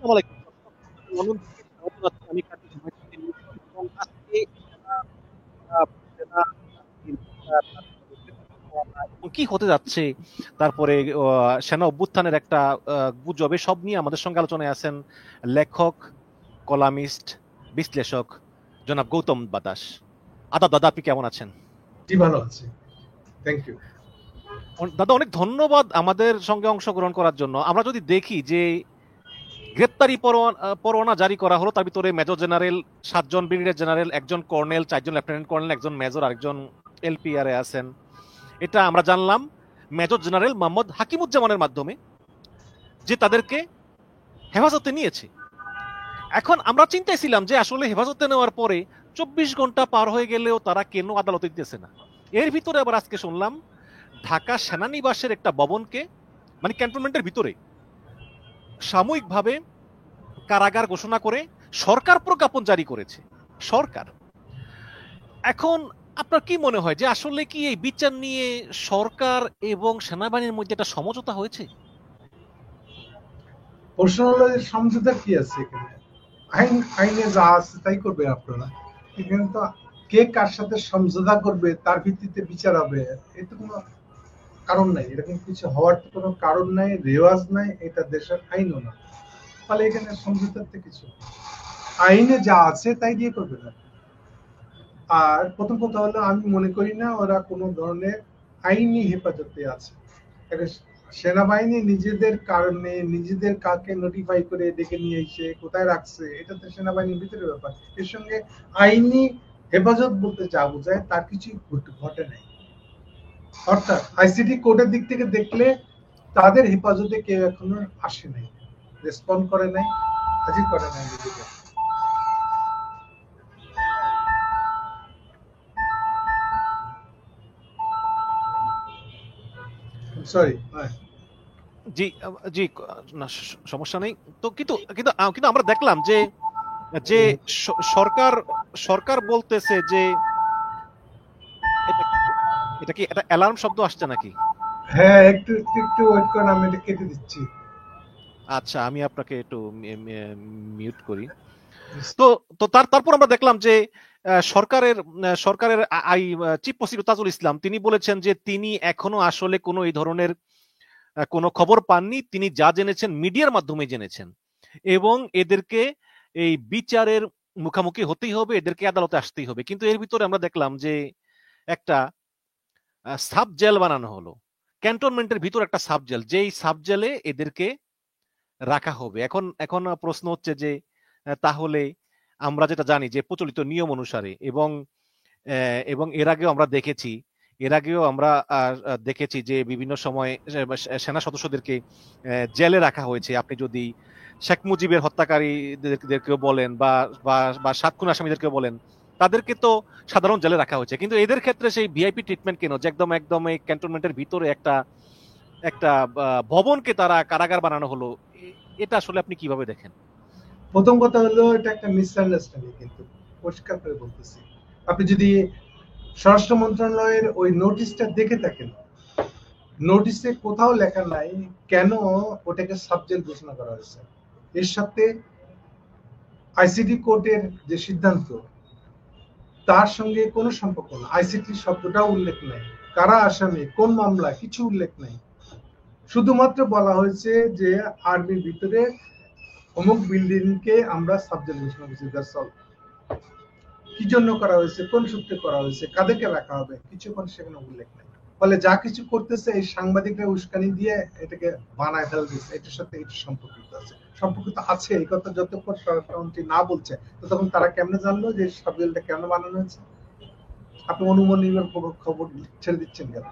আসসালামু আলাইকুম। লন্ডন থেকে স্বাগত জানাচ্ছি আমি কাজী জুনায়েদ লিটন এবং আজকে সেনা সেনা বাহিনীর তারপরে গ্রেপ্তার হওয়া এবং কি হতে যাচ্ছে, তারপরে সেনা অভ্যুত্থানের একটা গুজব, সব নিয়ে আমাদের সঙ্গে আলোচনায় আছেন লেখক, কলামিস্ট, বিশ্লেষক জনাব গৌতম বাতাস। আদাব দাদা, আপনি কেমন আছেন? জি, ভালো আছি, থ্যাংক ইউ। দাদা, অনেক ধন্যবাদ আমাদের সঙ্গে অংশগ্রহণ করার জন্য। আমরা যদি দেখি যে গ্রেপ্তারি পরোয়ানা জারি করা হলো, তার ভিতরে মেজর জেনারেল, 7 জন ব্রিগেডিয়ার জেনারেল, একজন কর্নেল, 4 জন লেফটেন্যান্ট কর্নেল, একজন মেজর, আরেকজন এলপিআর এ আছেন। এটা আমরা জানলাম মেজর জেনারেল মোহাম্মদ হাকিমুজ্জামানের মাধ্যমে, যে তাদেরকে হেফাজতে নিয়েছে। এখন আমরা চিন্তাইছিলাম যে আসলে হেফাজতে নেওয়ার পরে 24 ঘন্টা পার হয়ে গেলেও তারা কেন আদালতে দিতেছে না। এর ভিতরে আবার আজকে শুনলাম ঢাকা সেনানিবাসের একটা ভবনকে, মানে ক্যান্টনমেন্টের ভিতরে সাময়িকভাবে কারাগার ঘোষণা করে সরকার প্রজ্ঞাপন জারি করেছে। সরকার, এখন আপনার কি মনে হয় যে আসলে কি এই বিচার নিয়ে সরকার এবং সেনাবাহিনীর মধ্যে একটা সমঝোতা হয়েছে? প্রশ্ন হলো যে সমঝোতা কি আছে এখানে? আইনে যা আছে তাই করবে আপনারা। এখানে তো কে কার সাথে সমঝোতা করবে তার ভিত্তিতে বিচার হবে, এটা কোনো কারণ নাই। এরকম কিছু হওয়ার তো কোনো কারণ নাই, রেওয়াজ নাই, এটা দেশের আইনও না। ফলে এখানে সমঝোতার তো কিছু আইনে যা আছে তাই দিয়ে করবে না। আর প্রথম কথা হলো, আমি মনে করি না ওরা কোনো ধরনের আইনি হেফাজতে আছে। সেনাবাহিনী নিজেদের কারণে নিজেদের কাকে নোটিফাই করে ডেকে নিয়ে এসে কোথায় রাখছে, এটা তো সেনাবাহিনীর ভিতরে ব্যাপার। এর সঙ্গে আইনি হেফাজত বলতে যা বোঝায় তার কিছুই ঘটে নাই। অর্থাৎ আইসিটি কোর্টের দিক থেকে দেখলে তাদের হেফাজতে কেউ এখনো আসে নাই, রেসপন্ড করে নাই, হাজির করে নাই নিজেকে। সরি, জি, জি, না, সমস্যা নেই। তো কিন্তু কিন্তু কিন্তু আমরা দেখলাম যে যে সরকার সরকার বলতেছে যে এটা এটা কি একটা অ্যালার্ম শব্দ আসছে নাকি? হ্যাঁ, একটু একটু একটু ওয়েট করেন, আমি এটা কেটে দিচ্ছি। আচ্ছা, আমি আপনাকে একটু মিউট করি। তো তো তারপর আমরা দেখলাম যে সরকারের চিফ প্রসিকিউটর তাজুল ইসলাম তিনি বলেছেন যে তিনি এখনো আসলে কোনো এই ধরনের কোনো খবর পাননি। তিনি যা জেনেছেন মিডিয়ার মাধ্যমে জেনেছেন, এবং এদেরকে এই বিচারের মুখোমুখি হতেই হবে, এদেরকে আদালতে আসতেই হবে। কিন্তু এর ভিতরে আমরা দেখলাম যে একটা সাব জেল বানানো হলো, ক্যান্টনমেন্টের ভিতর একটা সাব জেল, যেই সাব জেলে এদেরকে রাখা হবে। এখন এখন প্রশ্ন হচ্ছে যে তাহলে আমরা যেটা জানি যে প্রচলিত নিয়ম অনুসারে, এবং এবং এর আগেও আমরা দেখেছি যে বিভিন্ন সময় সেনা সদস্যদেরকে জেলে রাখা হয়েছে। আপনি যদি শেখ মুজিবের হত্যাকারীদেরকেও বলেন বা বা 7 খুন আসামিদেরকেও বলেন, তাদেরকে তো সাধারণ জেলে রাখা হয়েছে। কিন্তু এদের ক্ষেত্রে সেই ভিআইপি ট্রিটমেন্ট কেন, যে একদম একদম এই ক্যান্টনমেন্টের ভিতরে একটা একটা ভবনকে তারা কারাগার বানানো হলো? এটা আসলে আপনি কিভাবে দেখেন? প্রথম কথা হলো, এটা একটা মিসআন্ডারস্ট্যান্ডিং, কিন্তু পরিষ্কার করে বলতেছি। আপনি যদি স্বরাষ্ট্র মন্ত্রণালয়ের ওই নোটিশটা দেখে থাকেন, নোটিশে কোথাও লেখা নাই কেন ওটাকে সাবজেক্ট ঘোষণা করা হয়েছে। এর সাথে আইসিটি কোর্টের যে সিদ্ধান্ত, তার সঙ্গে কোনো সম্পর্ক না। আইসিটি শব্দটাও উল্লেখ নাই, কারা আসামি, কোন মামলা, কিছু উল্লেখ নাই। শুধুমাত্র বলা হয়েছে যে আর্মির ভিতরে অমুক বিল্ডিং কে আমরা সাবজেক্ট ঘোষণা করছি, দ্যাটস অল। কি জন্য করা হয়েছে, কোন সূত্রে করা হয়েছে, কাদেরকে রাখা হবে, কিছু সেখানে উল্লেখ নেই। ফলে যা কিছু করতেছে এই সাংবাদিকরা উস্কানি দিয়ে এটাকে বানায় ফেল দিচ্ছে, এটার সাথে এটা সম্পর্কিত আছে এই কথা যতক্ষণ স্বরাষ্ট্রমন্ত্রী না বলছে, ততক্ষণ তারা কেমনে জানলো যে সাবজেক্টটা কেন বানানো হয়েছে? আপনি অনুমান নির্ভর খবর ছেড়ে দিচ্ছেন কেন?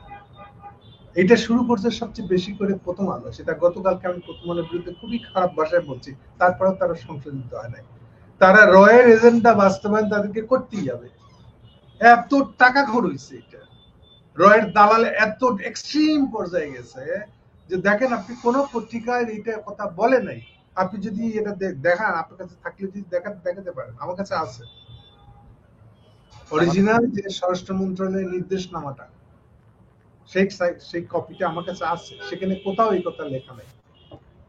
এটা শুরু করছে সবচেয়ে বেশি করে প্রথম আলো, সেটা গতকালকে আমি প্রথম আলোর বিরুদ্ধে খুবই খারাপ ভাষায় বলছি, তারপরেও তারা সংশোধিত হয় নাই। তারা রয়ের এজেন্ডা বাস্তবায়ন তাদেরকে করতেই হবে। এত টাকা খরচ, এটা রয়ের দালাল এত এক্সট্রিম পর্যায়ে গেছে যে দেখেন, আপনি কোন পত্রিকায় এটা কথা বলে নাই। আপনি যদি এটা দেখান, আপনার কাছে থাকলে যদি দেখাতে পারেন, আমার কাছে আছে অরিজিনাল যে স্বরাষ্ট্র মন্ত্রণালয়ের নির্দেশনামাটা, সেই কপিটা আমার কাছে আছে। সেখানে কোথাও এই কথা লেখা নেই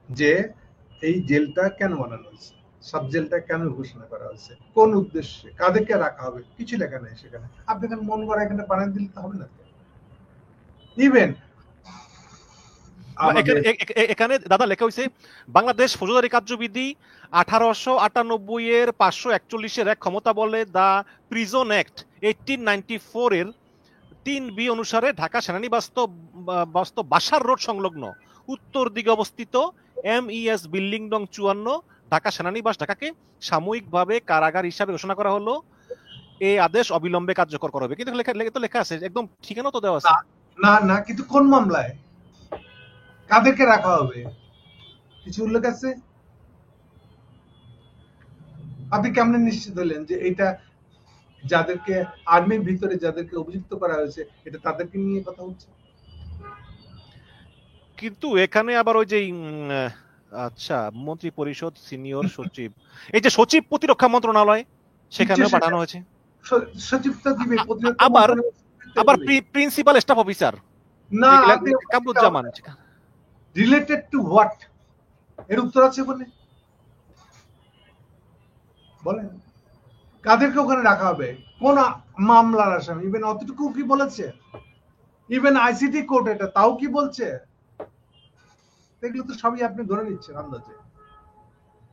যে এই জেলটা কেন বানানো হয়েছে, সাব জেলটা কেন ঘোষণা করা হয়েছে, কোন উদ্দেশ্যে, কাদেরকে রাখা হবে, কিছু লেখা নেই সেখানে। আপনি এখানে মন করা এখানে বানিয়ে দিলে তো হবে না। ইভেন আমাদের এখানে দাদা লেখা হয়েছে বাংলাদেশ ফৌজদারি কার্যবিধি 1898 এর 541 এক ক্ষমতা বলে দ্য প্রিজন অ্যাক্ট 1894 এর 3B অনুসারে ঢাকা সেনানিবাস্ত বাসার রোড সংলগ্ন উত্তর দিকে অবস্থিত MES বিল্ডিং নং 54 ঢাকা সেনানিবাস ঢাকাকে সাময়িকভাবে কারাগার হিসাবে ঘোষণা করা হলো। এই আদেশ অবিলম্বে কার্যকর করা হবে। কিন্তু লেখা আছে একদম ঠিকানা তো দেওয়া আছে। না না, কিন্তু কোন মামলায় কাদেরকে রাখা হবে কিছু উল্লেখ আছে? আপনি কেমনে নিশ্চিত হলেন যে এটা যাদেরকে আর্মির ভিতরে যাদেরকে অভিযুক্ত করা হয়েছে এটা তাদেরকে নিয়ে কথা হচ্ছে? কিন্তু এখানে আবার ওই যে আচ্ছা মন্ত্রী পরিষদ সিনিয়র সচিব, এই যে সচিব প্রতিরক্ষা মন্ত্রণালয় সেখানেও পাঠানো হয়েছে। সচিব তো দিবে, আবার প্রিন্সিপাল স্টাফ অফিসার না, কামরুজ্জামান রিলেটেড টু হোয়াট এর উত্তর আছে বলে বলেন? কাদেরকে ওখানে রাখা হবে, কোন মামলার আসামি? ইভেন অতটুকু কি বলেছে? ইভেন আইসিটি কোর্ট এটা তাও কি বলছে? এগুলো তো সবই আপনি ধরে নিচ্ছেন আন্দাজে।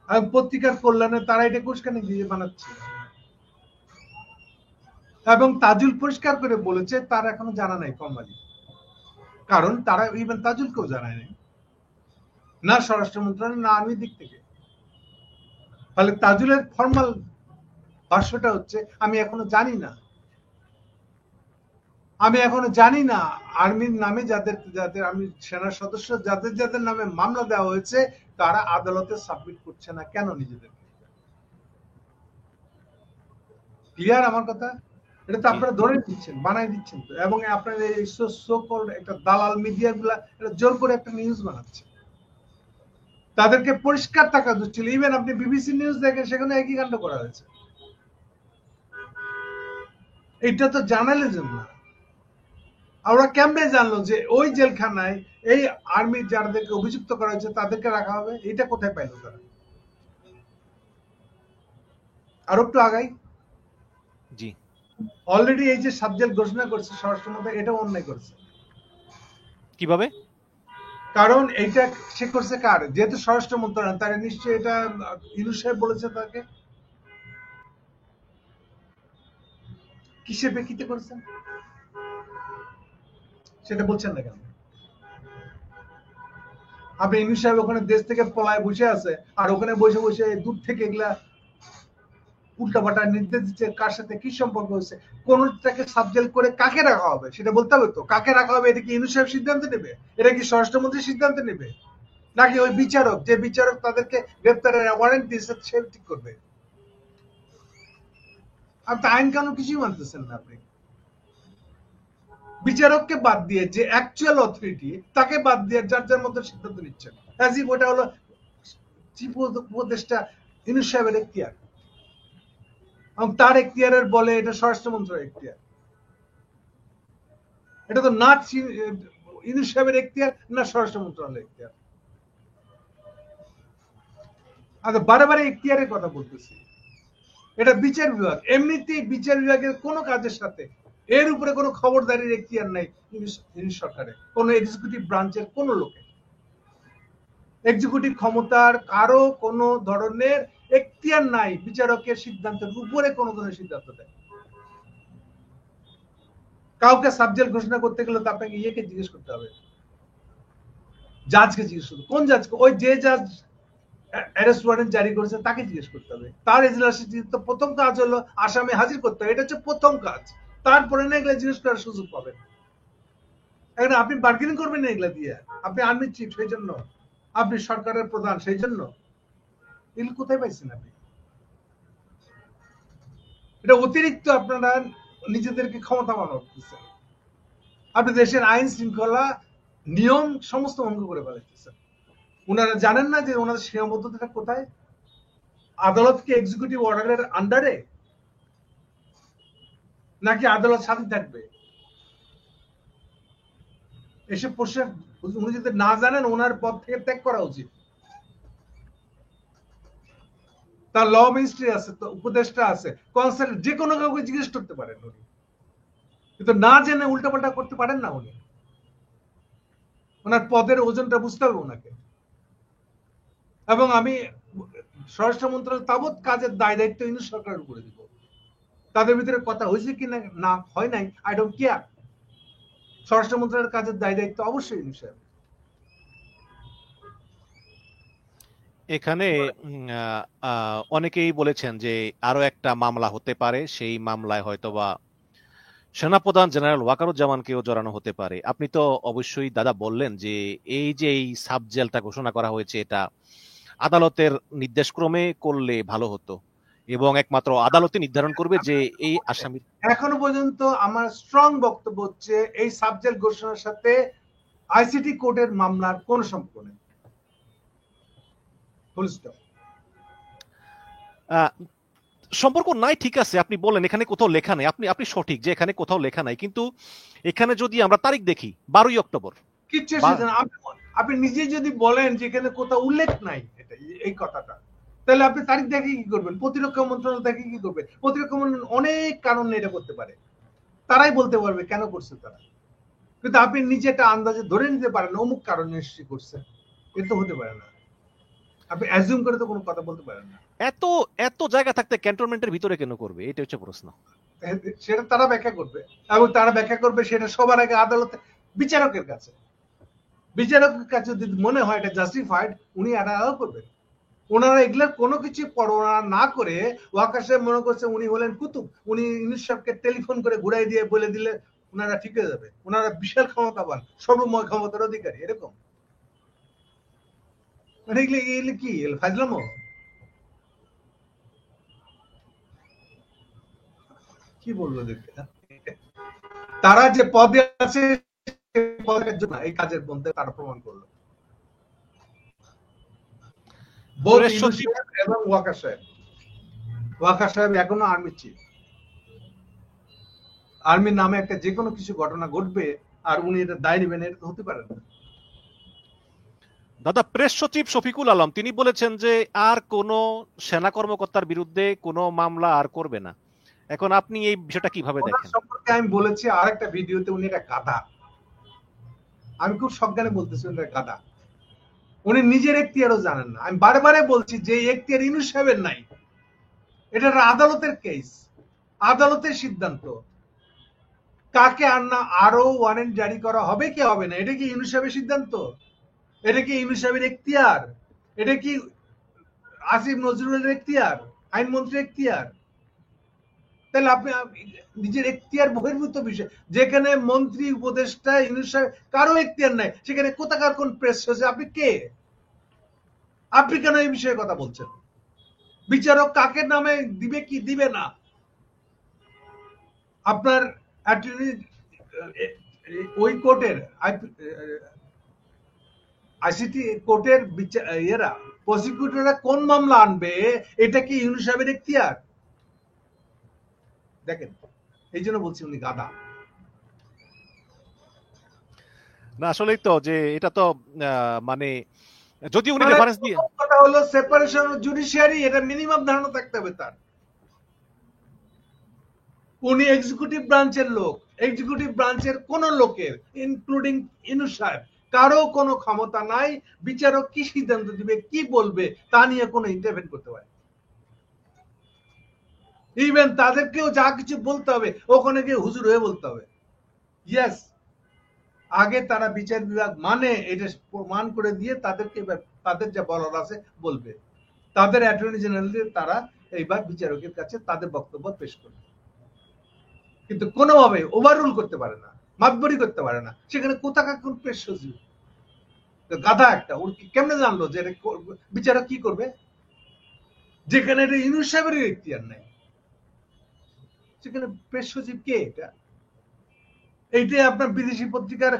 আর পত্রিকার কল্যাণে তারা এটা কোষখানে দিয়ে বানাচ্ছে। এবং তাজুল পরিষ্কার করে বলেছে তার এখনো জানা নাই ফর্মালি, কারণ তারা ইভেন তাজুলকেও জানায় নাই, না স্বরাষ্ট্র মন্ত্রণালয় না আর্মির দিক থেকে। ফলে তাজুলের ফর্মাল ভাষ্যটা হচ্ছে আমি এখনো জানি না, আমি এখনো জানি না আর্মির নামে যাদের আমি সেনার সদস্য যাদের যাদের নামে মামলা দেওয়া হয়েছে তারা আদালতে সাবমিট করছে না কেন নিজেদের। ক্লিয়ার আমার কথা? এটা তো আপনারা ধরে দিচ্ছেন, বানাই দিচ্ছেন তো, এবং আপনার এই একটা দালাল মিডিয়া গুলা এটা জোর করে একটা নিউজ বানাচ্ছে। তাদেরকে পরিষ্কার টাকা দিচ্ছিল। ইভেন আপনি বিবিসি নিউজ দেখেন সেখানে একই কাণ্ড করা হয়েছে। এটা তো জার্নালিজম না। আমরা কেমনে জানলো যে ওই জেলখানায় এই আর্মি যাদেরকে অভিযুক্ত করা হয়েছে তাদেরকে রাখা হবে? এটা কোথায় পাইল তারা? আর একটু আগাই, জি অলরেডি এই যে সাবজেক্ট ঘোষণা করছে স্বরাষ্ট্র মন্ত্রণালয়, এটা অন্যায় করছে। কিভাবে? কারণ এইটা সে করছে কার? যেহেতু স্বরাষ্ট্র মন্ত্রণালয়, তারা নিশ্চয়ই এটা ইউনূস সাহেব বলেছে তাকে। কিসের প্রেক্ষিতে করছেন সেটা বলছেন না কেন? আপনি ইউনূস সাহেব ওখানে দেশ থেকে পলায় বসে আছে, আর ওখানে বসে বসে দূর থেকে এগুলা উল্টাপাল্টা নির্দেশ দিচ্ছে, কার সাথে কি সম্পর্ক হচ্ছে, কোনটাকে সাবজেক্ট করে কাকে রাখা হবে সেটা বলতে হবে তো। কাকে রাখা হবে এটা কি ইউনূস সাহেব সিদ্ধান্ত নেবে? এটা কি স্বরাষ্ট্রমন্ত্রী সিদ্ধান্ত নেবে? নাকি ওই বিচারক, যে বিচারক তাদেরকে গ্রেপ্তারের ওয়ারেন্ট দিয়েছে সে ঠিক করবে? আপনি আইন কানুন কিছুই মানতেছেন না। আপনি বিচারককে বাদ দিয়ে যে অ্যাকচুয়াল অথরিটি তাকে বাদ দিয়ে যার যার মধ্যে সিদ্ধান্ত নিচ্ছেন, ওটা হলো চিফ উপদেষ্টা ইউনূস সাহেবের এখতিয়ার, এবং তার এখতিয়ারের বলে এটা স্বরাষ্ট্র মন্ত্রণালয়ের এখতিয়ার। এটা তো না ইউনূস সাহেবের এখতিয়ার না স্বরাষ্ট্র মন্ত্রণালয়ের এখতিয়ার। আচ্ছা, বারে বারে এখতিয়ারের কথা বলতেছি। এটা বিচার বিভাগ, এমনিতেই বিচার বিভাগের কোনো কাজের সাথে এর উপরে কোনো খবরদারির এখতিয়ার নাই ইউনূস সরকারের, কোনো এক্সিকিউটিভ ব্রাঞ্চের কোনো লোকের। এক্সিকিউটিভ ক্ষমতার কারো কোনো ধরনের এখতিয়ার নাই বিচারকের সিদ্ধান্তের উপরে কোনো ধরনের সিদ্ধান্ত দেয়। কাউকে সাবজেক্ট ঘোষণা করতে গেলে তো আপনাকে ইয়েকে জিজ্ঞেস করতে হবে, জাজকে জিজ্ঞেস করতে। কোন জাজকে? ওই যে জাজ অ্যারেস্ট ওয়ারেন্ট জারি করেছে তাকে জিজ্ঞেস করতে হবে। তার এজলাসে তো প্রথম কাজ হলো আসামি হাজির করতে হবে, এটা হচ্ছে প্রথম কাজ। তারপরে না এগুলো জিজ্ঞেস করার সুযোগ পাবেন। এখন আপনি বার্গেনিং করবেন না এগুলা দিয়ে। আপনি আর্মি চিফ সেই জন্য, আপনি সরকারের প্রধান সেই জন্য। এগুলো কোথায় পাইছেন আপনি? এটা অতিরিক্ত আপনারা নিজেদেরকে ক্ষমতা মনে করতেছেন। আপনি দেশের আইন শৃঙ্খলা নিয়ম সমস্ত ভঙ্গ করে ফেলাইতেছেন। ওনারা জানেন না যে ওনাদের সীমাবদ্ধতাটা কোথায়? আদালত কি এক্সিকিউটিভ অর্ডারের আন্ডারে, নাকি আদালত স্বাধীন থাকবে? এসব প্রশ্ন উনি যদি না জানেন ওনার পদ থেকে ত্যাগ করা উচিত। তার ল মিনিস্ট্রি আছে, তো উপদেষ্টা আছে, কনসাল, যে কোনো কাউকে জিজ্ঞেস করতে পারেন উনি, কিন্তু না জেনে উল্টাপাল্টা করতে পারেন না উনি। ওনার পদের ওজনটা বুঝতে হবে ওনাকে। এবং আমি স্বরাষ্ট্র মন্ত্রণালয় তাবৎ কাজের দায় দায়িত্ব ইউনিট সরকারের উপরে দিব। তাদের ভিতরে কথা হয়েছে কি না হয় নাই, আই ডোন্ট কেয়ার। স্বরাষ্ট্র মন্ত্রণালয়ের কাজের দায় দায়িত্ব অবশ্যই ইউনিট সাহেব। এখানে অনেকেই বলেছেন যে আরো একটা মামলা হতে পারে, সেই মামলায় হয়তোবা সেনাপ্রধান জেনারেল ওয়াকারুজ্জামানকেও জড়ানো হতে পারে। আপনি তো অবশ্যই দাদা বললেন যে এই সাব জেলটা ঘোষণা করা হয়েছে, এটা আদালতের নির্দেশক্রমে করলে ভালো হতো এবং একমাত্র আদালতে নির্ধারণ করবে যে এই আসামি। এখনো পর্যন্ত আমার স্ট্রং বক্তব্য হচ্ছে এই সাবজেক্ট ঘোষণার সাথে আইসিটি কোর্টের মামলার কোন সম্পর্ক নেই। সম্পর্ক নাই, ঠিক আছে, আপনি বলেন এখানে কোথাও লেখা নাই, আপনি সঠিক যে এখানে কোথাও লেখা নাই, কিন্তু এখানে যদি আমরা তারিখ দেখি 12ই অক্টোবর, কিচ্ছু আপনি নিজে যদি বলেন যে এখানে কোথাও উল্লেখ নাই এটা এই কথাটা, তাহলে আপনি তারিখ দেখে কি করবেন? প্রতিরক্ষা মন্ত্রণালয় দেখে কি করবে? প্রতিরক্ষা মন্ত্রণালয় অনেক কারণে এটা করতে পারে, তারাই বলতে পারবে কেন করছে তারা। কিন্তু আপনি নিজে একটা আন্দাজে ধরে নিতে পারেন অমুক কারণে নিশ্চয়ই করছে, এটা তো হতে পারে না। আপনি অ্যাজিউম করে তো কোনো কথা বলতে পারেন না। এত এত জায়গা থাকতে ক্যান্টনমেন্টের ভিতরে কেন করবে, এটা হচ্ছে প্রশ্ন। সেটা তারা ব্যাখ্যা করবে, এবং তারা ব্যাখ্যা করবে সেটা সবার আগে আদালতে বিচারকের কাছে। বিচারকের কাছে যদি মনে হয় এটা জাস্টিফাইড, উনি অ্যালাউ করবেন। ওনারা এগুলোর কোনো কিছু পরোয়া না করে ওয়াকার সাহেব মনে করছে উনি হলেন কুতুব, উনি ইউনুস সাহেবকে টেলিফোন করে ঘুরাই দিয়ে বলে দিলে ওনারা ঠিক হয়ে যাবে, ওনারা বিশাল ক্ষমতাবান, সর্বময় ক্ষমতার অধিকারী, এরকম। মানে এগুলো কি ফাজলামো? কি বলবো দেখতে, তারা যে পদে আছে পদের জন্য এই কাজের মধ্যে তারা প্রমাণ করলো। এবং ওয়াকার সাহেব এখনো আর্মি চিফ। আর্মির নামে একটা যে কোনো কিছু ঘটনা ঘটবে আর উনি এটা দায় নেবেন, এটা হতে পারে না। দাদা, প্রেস সচিব শফিকুল আলম তিনি বলেছেন যে আর কোন সেনা কর্মকর্তার বিরুদ্ধে কোনো মামলা আর করবে না। এখন আপনি এই বিষয়টা কিভাবে দেখেন? সম্পর্কে আমি বলেছি আরেকটা ভিডিওতে, উনি একটা গাধা। আমি খুব সজ্ঞানে বলতেছি উনি একটা গাধা। উনি নিজের এখতিয়ারও জানেন না। আমি বারবারে বলছি যে এখতিয়ার ইউনুস সাহেবের নাই, এটা আদালতের কেস, আদালতের সিদ্ধান্ত। কাকে আরো ওয়ারেন্ট জারি করা হবে কি হবে না, এটা কি ইউনুস সাহেবের সিদ্ধান্ত? এটা কি ইউনুস সাহেবের এখতিয়ার? এটা কি আসিফ নজরুলের এখতিয়ার, আইনমন্ত্রীর এখতিয়ার? তাহলে আপনি নিজের এখতিয়ার বহির্ভূত বিষয়, যেখানে মন্ত্রী উপদেষ্টা ইউনুস সাহেব কারো এখতিয়ার নাই, সেখানে কোথাকার কোন প্রেস হয়েছে? আপনি কে? আপনি কেন এই বিষয়ে কথা বলছেন? বিচারক কাকে নামে দিবে কি দিবে না, আপনার ওই কোর্টের আইসিটি কোর্টের ইয়েরা প্রসিকিউটররা কোন মামলা আনবে, এটা কি ইউনুস সাহেবের এখতিয়ার? দেখেন, এই জন্য বলছি উনি গাধা। না আসলেই তো যে এটা তো মানে যদি উনি রেফারেন্স দিয়ে, কথা হলো সেপারেশন অফ জুডিশিয়ারি, এটা মিনিমাম ধারণা থাকতে হবে তার। উনি এক্সিকিউটিভ ব্রাঞ্চের লোক, এক্সিকিউটিভ ব্রাঞ্চের কোন লোকের ইনক্লুডিং ইউনুস সাহেব কারো কোনো ক্ষমতা নাই বিচারক কি সিদ্ধান্ত দিবে কি বলবে তা নিয়ে কোনো ইন্টারভেন করতে পারে। ইভেন তাদেরকেও যা কিছু বলতে হবে ওখানে গিয়ে হুজুর হয়ে বলতে হবে। ইয়েস, আগে তারা বিচার বিভাগ মানে এটা প্রমাণ করে দিয়ে তাদেরকে তাদের যা বলার আছে বলবে, তাদের অ্যাটর্নি জেনারেল তারা এইবার বিচারকের কাছে তাদের বক্তব্য পেশ করবে, কিন্তু কোনোভাবে ওভাররুল করতে পারে না, মাতবরি করতে পারে না। সেখানে কোথাকার কোন প্রেস সচিব গাধা একটা, ওর কেমনে জানলো যে বিচারক কি করবে, যেখানে এটা ইউনুস সাহেবের এখতিয়ার নাই? সেখানে প্রেস সচিব কে? এটা এইটাই আপনার বিদেশি পত্রিকার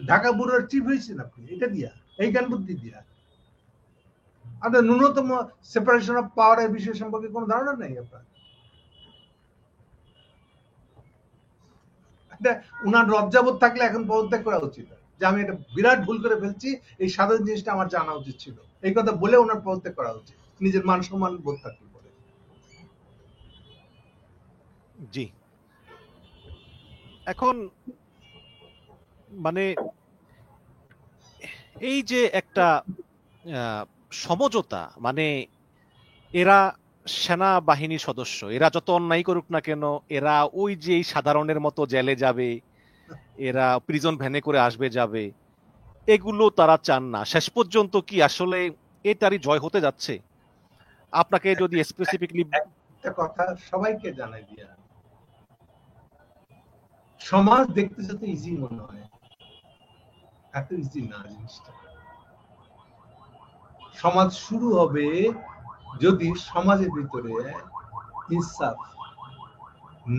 ঢাকা ব্যুরোর চিফ হয়েছেন আপনি, এটা দিয়া, এই জ্ঞান বুদ্ধি দিয়া। আপনার ন্যূনতম সেপারেশন অফ পাওয়ারের বিষয় সম্পর্কে কোনো ধারণা নেই আপনার। উনার লজ্জাবোধ থাকলে এখন পদত্যাগ করা উচিত, যে আমি এটা বিরাট ভুল করে ফেলছি, এই সাধারণ জিনিসটা আমার জানা উচিত ছিল, এই কথা বলে ওনার পদত্যাগ করা উচিত, নিজের মান সম্মান বোধ থাকলে পরে। জি। এখন মানে এই যে একটা সমঝোতা, মানে এরা সেনাবাহিনীর সদস্য, এরা যত অন্যায় করুক না কেন, এরা ওই যে এই সাধারণের মতো জেলে যাবে, এরা প্রিজন ভ্যানে করে আসবে যাবে, এগুলো তারা চান না। শেষ পর্যন্ত কি আসলে এটারই জয় হতে যাচ্ছে? আপনাকে যদি স্পেসিফিকলি একটা কথা সবাইকে জানাই দিয়া, সমাজ দেখতে যত ইজি মনে হয়, এত ইজি না জিনিসটা। সমাজ শুরু হবে যদি সমাজের ভিতরে ইনসাফ,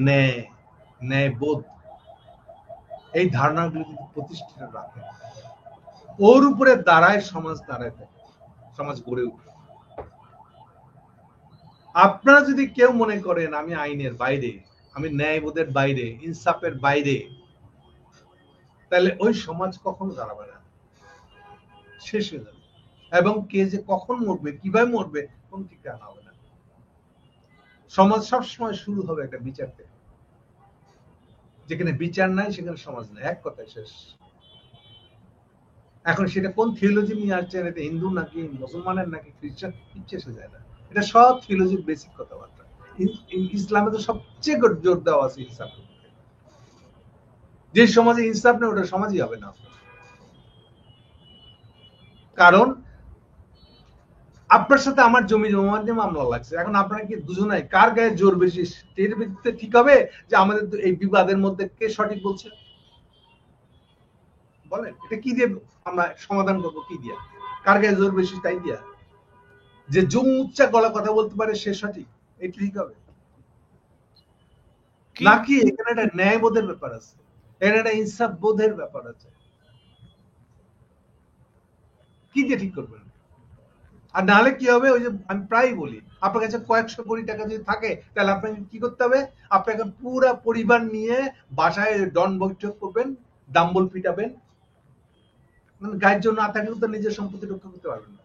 ন্যায়, ন্যায়বোধ, এই ধারণাগুলো যদি প্রতিষ্ঠিত রাখে, ওর উপরে দাঁড়ায় সমাজ, দাঁড়ায় থাকে, সমাজ গড়ে উঠে। আপনারা যদি কেউ মনে করেন আমি আইনের বাইরে, আমি ন্যায়বোধের বাইরে, ইনসাফের বাইরে, তাহলে ওই সমাজ কখনো দাঁড়াবে না, শেষ হয়ে যাবে। এবং কে যে কখন মরবে, কিভাবে মরবে, কোন ঠিকানা হবে না। সমাজ সবসময় শুরু হবে একটা বিচার থেকে। যেখানে বিচার নাই সেখানে সমাজ নাই, এক কথায় শেষ। এখন সেটা কোন থিওলজি নিয়ে আসছেন, এটা হিন্দু নাকি মুসলমানের নাকি খ্রিস্টান, কিচ্ছু এসে যায় না। এটা সব থিওলজির বেসিক কথাবার্তা। ইসলামে তো সবচেয়ে জোর দেওয়া আছে ইনসাফ। যে সমাজে ইনসাফ নেই ওটা সমাজই হবে না। কারণ আপনার সাথে আমার জমি জমা নিয়ে মামলা লাগছে, এখন আপনারা কি দুজনাই কার গায়ে জোর বেশি, এর ভিত্তিতে ঠিক হবে যে আমাদের এই বিবাদের মধ্যে কে সঠিক বলছে? বলেন, এটা কি দিয়ে আমরা সমাধান করবো? কি দিয়া? কার গায়ে জোর বেশি তাই দিয়া? যে জম উচ্চা গলা কথা বলতে পারে সে সঠিক, এটা ঠিক হবে নাকি? এখানে একটা ন্যায়বোধের ব্যাপার আছে, এখানে একটা ইনসাফ বোধের ব্যাপার আছে। কি দিয়ে ঠিক করবেন? আর নাহলে কি হবে, ওই যে আমি প্রায় বলি, আপনার কাছে কয়েকশো কোটি টাকা যদি থাকে, তাহলে আপনাকে কি করতে হবে? আপনাকে পুরো পরিবার নিয়ে বাসায় ডন বৈঠক করবেন, ডাম্বল পিটাবেন। মানে গায়ের জন্য না থাকলে তো নিজের সম্পত্তি রক্ষা করতে পারবেন না।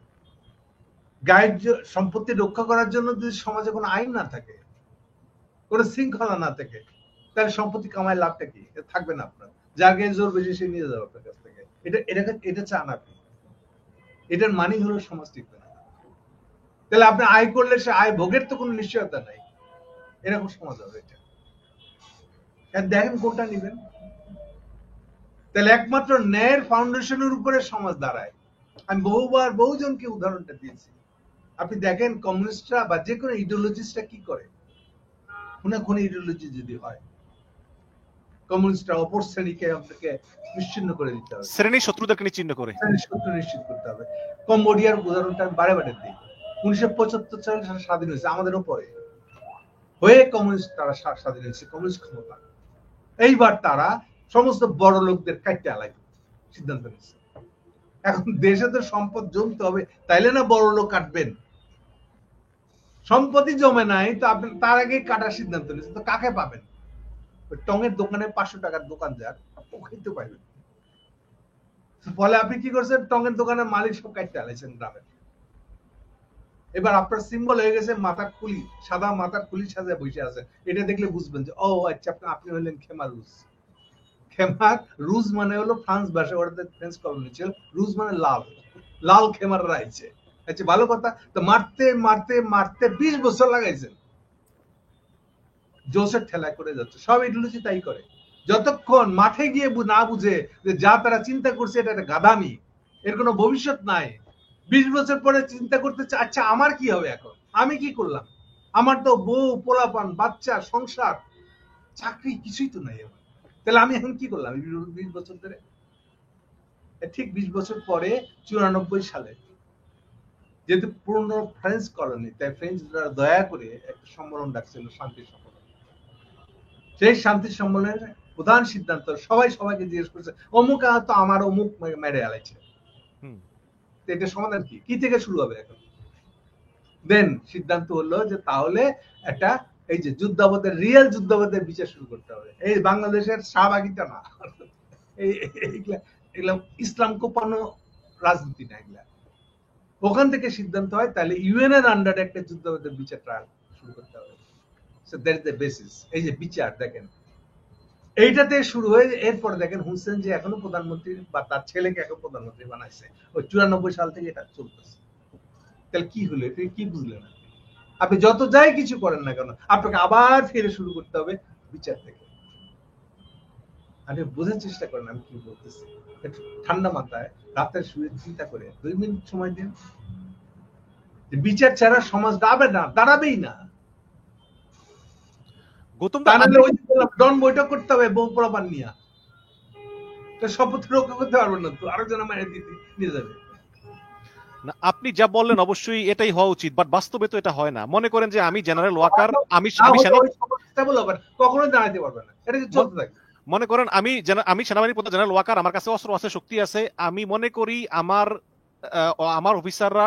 গায়ের সম্পত্তি রক্ষা করার জন্য যদি সমাজে কোনো আইন না থাকে, কোনো শৃঙ্খলা না থাকে, তাহলে সম্পত্তি কামায় লাভটা কি? থাকবে না আপনার। যার গায়ে জোর বেশি সে নিয়ে যাবে আপনার কাছ থেকে। এটা চান আপনি? এটার মানি হলো সমাজ টিকবে না। তাহলে আপনি আয় করলে সে আয় ভোগের তো কোনো নিশ্চয়তা নাই, এরকম সমাজ হবে এটা। দেখেন কোনটা নিবেন। তাহলে একমাত্র ন্যায়ের ফাউন্ডেশনের উপরে সমাজ দাঁড়ায়। আমি বহুবার বহুজনকে উদাহরণটা দিয়েছি। আপনি দেখেন কমিউনিস্টরা বা যে কোনো ইডিওলজিস্টরা কি করে, খুনাখুনি ইডিওলজি যদি হয়, কমিউনিস্টরা অপর শ্রেণীকে আপনাকে নিশ্চিহ্ন করে দিতে হবে, শ্রেণী শত্রুদেরকে নিশ্চিহ্ন করে শত্রু নিশ্চিত করতে হবে। কম্বোডিয়ার উদাহরণটা আমি বারে বারে দিই। 1975 সালে স্বাধীন হয়েছে আমাদের উপরে, হয়ে কমিউনিস্ট তারা স্বাধীন হয়েছে, কমিউনিস্ট ক্ষমতা। এইবার তারা সমস্ত বড় লোকদের কাটতে আলাই সিদ্ধান্ত নিচ্ছে। এখন দেশে তো সম্পদ জমতে হবে, তাইলে না বড় লোক কাটবেন। সম্পত্তি জমে নাই তো আপনি তার আগে কাটার সিদ্ধান্ত নিচ্ছেন, তো কাকে পাবেন? টঙের দোকানে 500 টাকার দোকান যার ওখানে তো পাইবেন। ফলে আপনি কি করছেন? টঙের দোকানের মালিক সব কাটতে আলাইছেন গ্রামের। এবার আপনার সিম্বল হয়ে গেছে মাথা খুলি, সাদা মাথা খুলি সাজায় বসে আছে। এটা দেখলে বুঝবেন যে ও আচ্ছা আপনি হলেন খেমার রুজ। খেমার রুজ মানে হলো ফ্রান্স ভাষা, ওটাতে ফ্রেঞ্চ কলোনি ছিল। রুজ মানে লাল, লাল খেমার রাইছে। আচ্ছা ভালো কথা। তো মারতে মারতে মারতে 20 বছর লাগাইছেন, জোসের ঠেলা করে যাচ্ছে। সব ইডিওলজি তাই করে। যতক্ষণ মাঠে গিয়ে না বুঝে যে যা তারা চিন্তা করছে এটা একটা গাধামি, এর কোনো ভবিষ্যৎ নাই। 20 বছর পরে চিন্তা করতে আচ্ছা আমার কি হবে এখন, আমি কি করলাম, আমার তো বউ পোলাপান বাচ্চা সংসার চাকরি কিছুই তো নাই আমার, তাহলে আমি এখন কি করলাম 20 বছর ধরে? ঠিক 20 বছর পরে 94 সালে, যেহেতু পূর্ণ ফ্রেঞ্চ কলোনি, তাই ফ্রেঞ্চরা দয়া করে একটা সম্মেলন ডাকছিল, শান্তি সম্মেলন। সেই শান্তি সম্মেলনের প্রধান সিদ্ধান্ত, সবাই সবাইকে জিজ্ঞেস করছে অমুক তো আমার অমুক মেরে আলাইছে, এটা সমাধান কি? কি থেকে শুরু হবে এখন? দেন সিদ্ধান্ত হলো যে তাহলে একটা এই যে যুদ্ধাপদের, রিয়েল যুদ্ধাপদের বিচার শুরু করতে হবে। এই বাংলাদেশের শাহবাগিটা না, এগুলা ইসলাম কোপানো রাজনীতি না, এগুলা ওখান থেকে সিদ্ধান্ত হয়। তাহলে ইউএন এর আন্ডারে একটা যুদ্ধাপদের বিচার ট্রায়াল শুরু করতে হবে। So that is the basis. এই যে বিচার দেখেন, এইটাতে শুরু হয়ে এরপরে দেখেন হুসেন যে এখনো প্রধানমন্ত্রী বা তার ছেলেকে এখন প্রধানমন্ত্রী বানাইছে, ওই 94 সাল থেকে এটা চলতেছে। তাহলে কি হলো, এটা কি বুঝলেন? আপনি যত যাই কিছু করেন না কেন, আপনাকে আবার ফিরে শুরু করতে হবে বিচার থেকে। আপনি বোঝার চেষ্টা করেন আমি কি বলতেছি, একটু ঠান্ডা মাথায় রাতের শুয়ে চিন্তা করে 2 মিনিট সময় দিন। বিচার ছাড়া সমাজ দাঁড়াবেই না। গৌতম তা দা, নাহলে ওই ডন বৈঠক করতে হবে বউ পোলাপান নিয়ে, শপথ রক্ষা করতে পারবেন না তো, আরেকজন আমার নিয়ে যাবে। না, আপনি যা বললেন অবশ্যই এটাই হওয়া উচিত, বাট বাস্তবে তো এটা হয় না। মনে করেন যে আমি জেনারেল ওয়াকার, আমি সেনা, কখনোই দাঁড়াতে পারবে না, এটা চলতে থাকবে। মনে করেন আমি সেনাবাহিনীর প্রধান জেনারেল ওয়াকার, আমার কাছে অস্ত্র আছে, শক্তি আছে। আমি মনে করি আমার অফিসাররা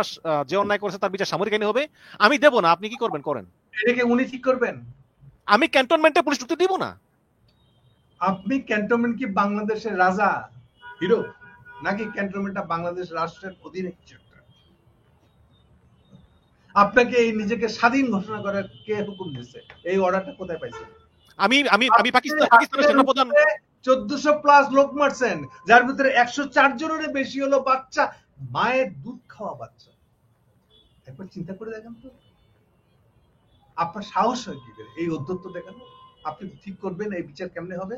যে অন্যায় করেছে তার বিচার সামরিক আইনে হবে। আমি দেব না, আপনি কি করবেন করেন। এটাকে উনি ঠিক করবেন? আমি ক্যান্টনমেন্টে পুলিশ ঢুকতে দিব না। আপনি ক্যান্টনমেন্ট কি বাংলাদেশের রাজা হিরো, নাকি ক্যান্টনমেন্টটা বাংলাদেশ রাষ্ট্রের অধীনে কিছু একটা? আপনাকে এই নিজেকে স্বাধীন ঘোষণা করার কে হুকুম দিচ্ছে? এই অর্ডারটা কোথায় পাইছেন? আমি আমি আমি পাকিস্তানের সেনাপ্রধান। 1400+ লোক মারছেন, যার ভিতরে 104 জনের বেশি হলো বাচ্চা, মায়ের দুধ খাওয়া বাচ্চা। একবার চিন্তা করে দেখেন তো, আপনার সাহস হয় কি করে এই অধ্যত্ব দেখানো? আপনি ঠিক করবেন এই বিচার কেমনে হবে?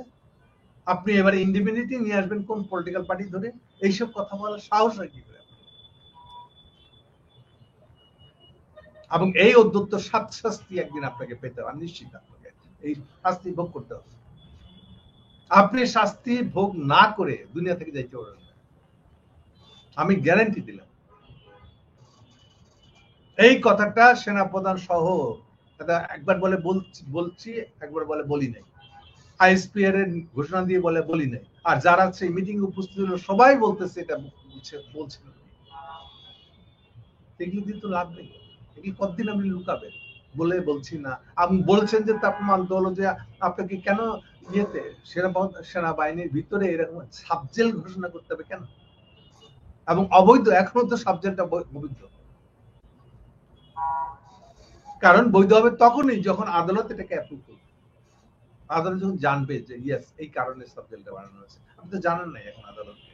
আপনি এবারে ইন্ডিপেন্ডেন্টলি নিয়ে আসবেন কোন পলিটিক্যাল পার্টি ধরে? এইসব কথা বলার সাহস হয় কি করে? এবং এই অধ্যত্ত শাস্তি একদিন আপনাকে পেতে হবে, নিশ্চিত আপনাকে এই শাস্তি ভোগ করতে হবে। আপনি শাস্তি ভোগ না করে দুনিয়া থেকে যাইতে পারবেন না, আমি গ্যারান্টি দিলাম। এই কথাটা সেনাপ্রধান সহ একবার বলে বলছি, একবার বলে বলি নাই, আইএসপিআর এর ঘোষণা দিয়ে বলে বলি নাই, আর যারা সেই মিটিং উপস্থিত হলো সবাই বলতেছে এটা বলছিল। এগুলো দিয়ে তো লাভ নেই, এগুলো কতদিন আপনি লুকাবেন? বলে বলছি না, আপনি বলছেন যে তার মানতে হলো যে আপনাকে কেন ইয়েতে সেনাবাহিনীর ভিতরে এরকম সাবজেল ঘোষণা করতে হবে কেন? এবং অবৈধ, এখনো তো সাবজেক্টটা অবৈধ। কারণ বৈধ হবে তখনই যখন আদালত এটাকে অ্যাপ্রুভ করবে, আদালত যখন জানবে যে ইয়েস এই কারণে সাবজেক্টটা বানানো হয়েছে। আপনি তো জানেন নাই এখন আদালতকে।